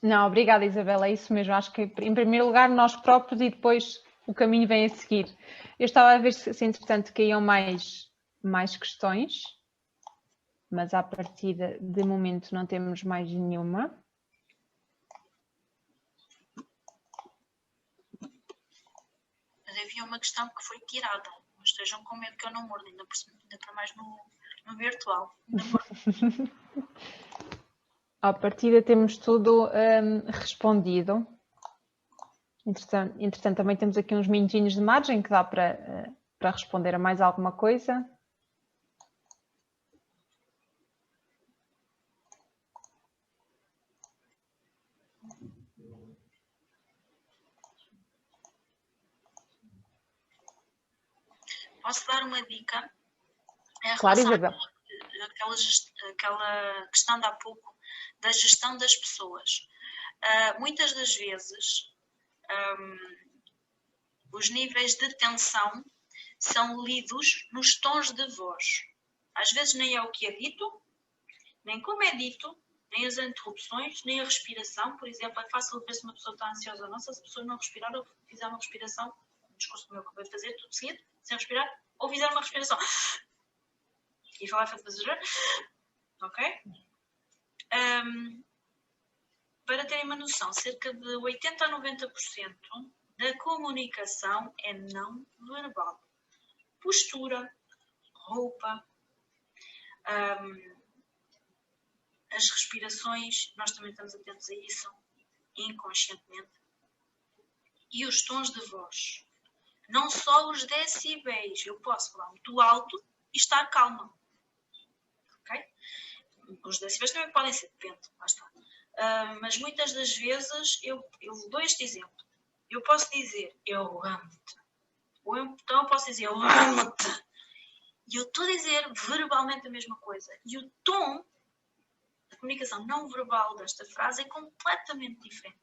Não, obrigada, Isabela, é isso mesmo. Acho que em primeiro lugar nós próprios e depois o caminho vem a seguir. Eu estava a ver se entretanto caíam mais questões, mas à partida de momento não temos mais nenhuma. Mas havia uma questão que foi tirada. Não estejam com medo que eu não mordo, ainda para mais no virtual. À partida temos tudo respondido. Entretanto, também temos aqui uns minutinhos de margem que dá para responder a mais alguma coisa. Posso dar uma dica? Claro, Isabel. Aquela questão de há pouco da gestão das pessoas. Muitas das vezes os níveis de tensão são lidos nos tons de voz. Às vezes nem é o que é dito, nem como é dito, nem as interrupções, nem a respiração. Por exemplo, é fácil ver se uma pessoa está ansiosa ou não. Se a pessoa não respirar ou fizer uma respiração, um discurso meu que eu vou fazer, tudo seguido, sem respirar, ou fizer uma respiração e falar feito fazer, ok? Para terem uma noção, cerca de 80 a 90% da comunicação é não verbal. Postura, roupa, as respirações, nós também estamos atentos a isso, inconscientemente. E os tons de voz. Não só os decibéis. Eu posso falar muito alto e estar calma. Ok? Os decibéis também podem ser, depende, lá está. Mas muitas das vezes, eu dou este exemplo. Eu posso dizer, eu amo-te. Ou então eu posso dizer, eu amo-te. E eu estou a dizer verbalmente a mesma coisa. E o tom, a comunicação não verbal desta frase é completamente diferente.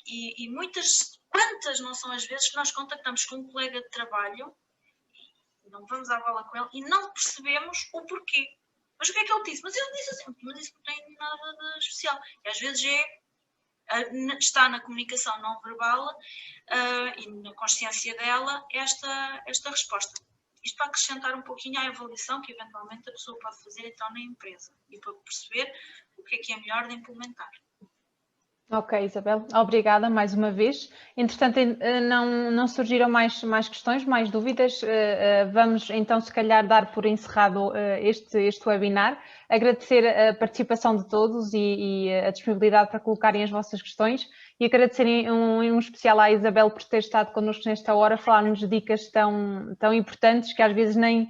E quantas não são as vezes que nós contactamos com um colega de trabalho, não vamos à bola com ele, e não percebemos o porquê. Mas o que é que ele disse? Mas ele disse assim, mas isso não tem nada de especial. E às vezes está na comunicação não verbal e na consciência dela esta resposta. Isto para acrescentar um pouquinho à avaliação que eventualmente a pessoa pode fazer então na empresa e para perceber o que é melhor de implementar. Ok, Isabel, obrigada mais uma vez. Entretanto, não surgiram mais questões, mais dúvidas. Vamos então, se calhar, dar por encerrado este webinar. Agradecer a participação de todos e a disponibilidade para colocarem as vossas questões e agradecer um especial à Isabel por ter estado connosco nesta hora, falar-nos de dicas tão importantes que às vezes nem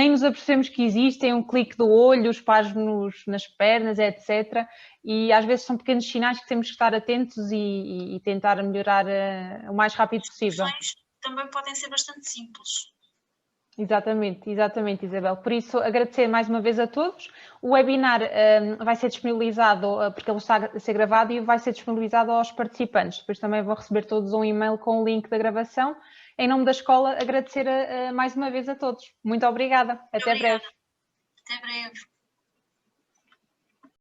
nos apercebemos que existem, um clique do olho, os espasmos nas pernas, etc. E às vezes são pequenos sinais que temos que estar atentos e tentar melhorar o mais rápido possível. As questões também podem ser bastante simples. Exatamente, exatamente, Isabel. Por isso, agradecer mais uma vez a todos. O webinar vai ser disponibilizado, porque ele está a ser gravado, e vai ser disponibilizado aos participantes. Depois também vão receber todos um e-mail com o link da gravação. Em nome da escola, agradecer mais uma vez a todos. Muito obrigada. Até breve. Até breve.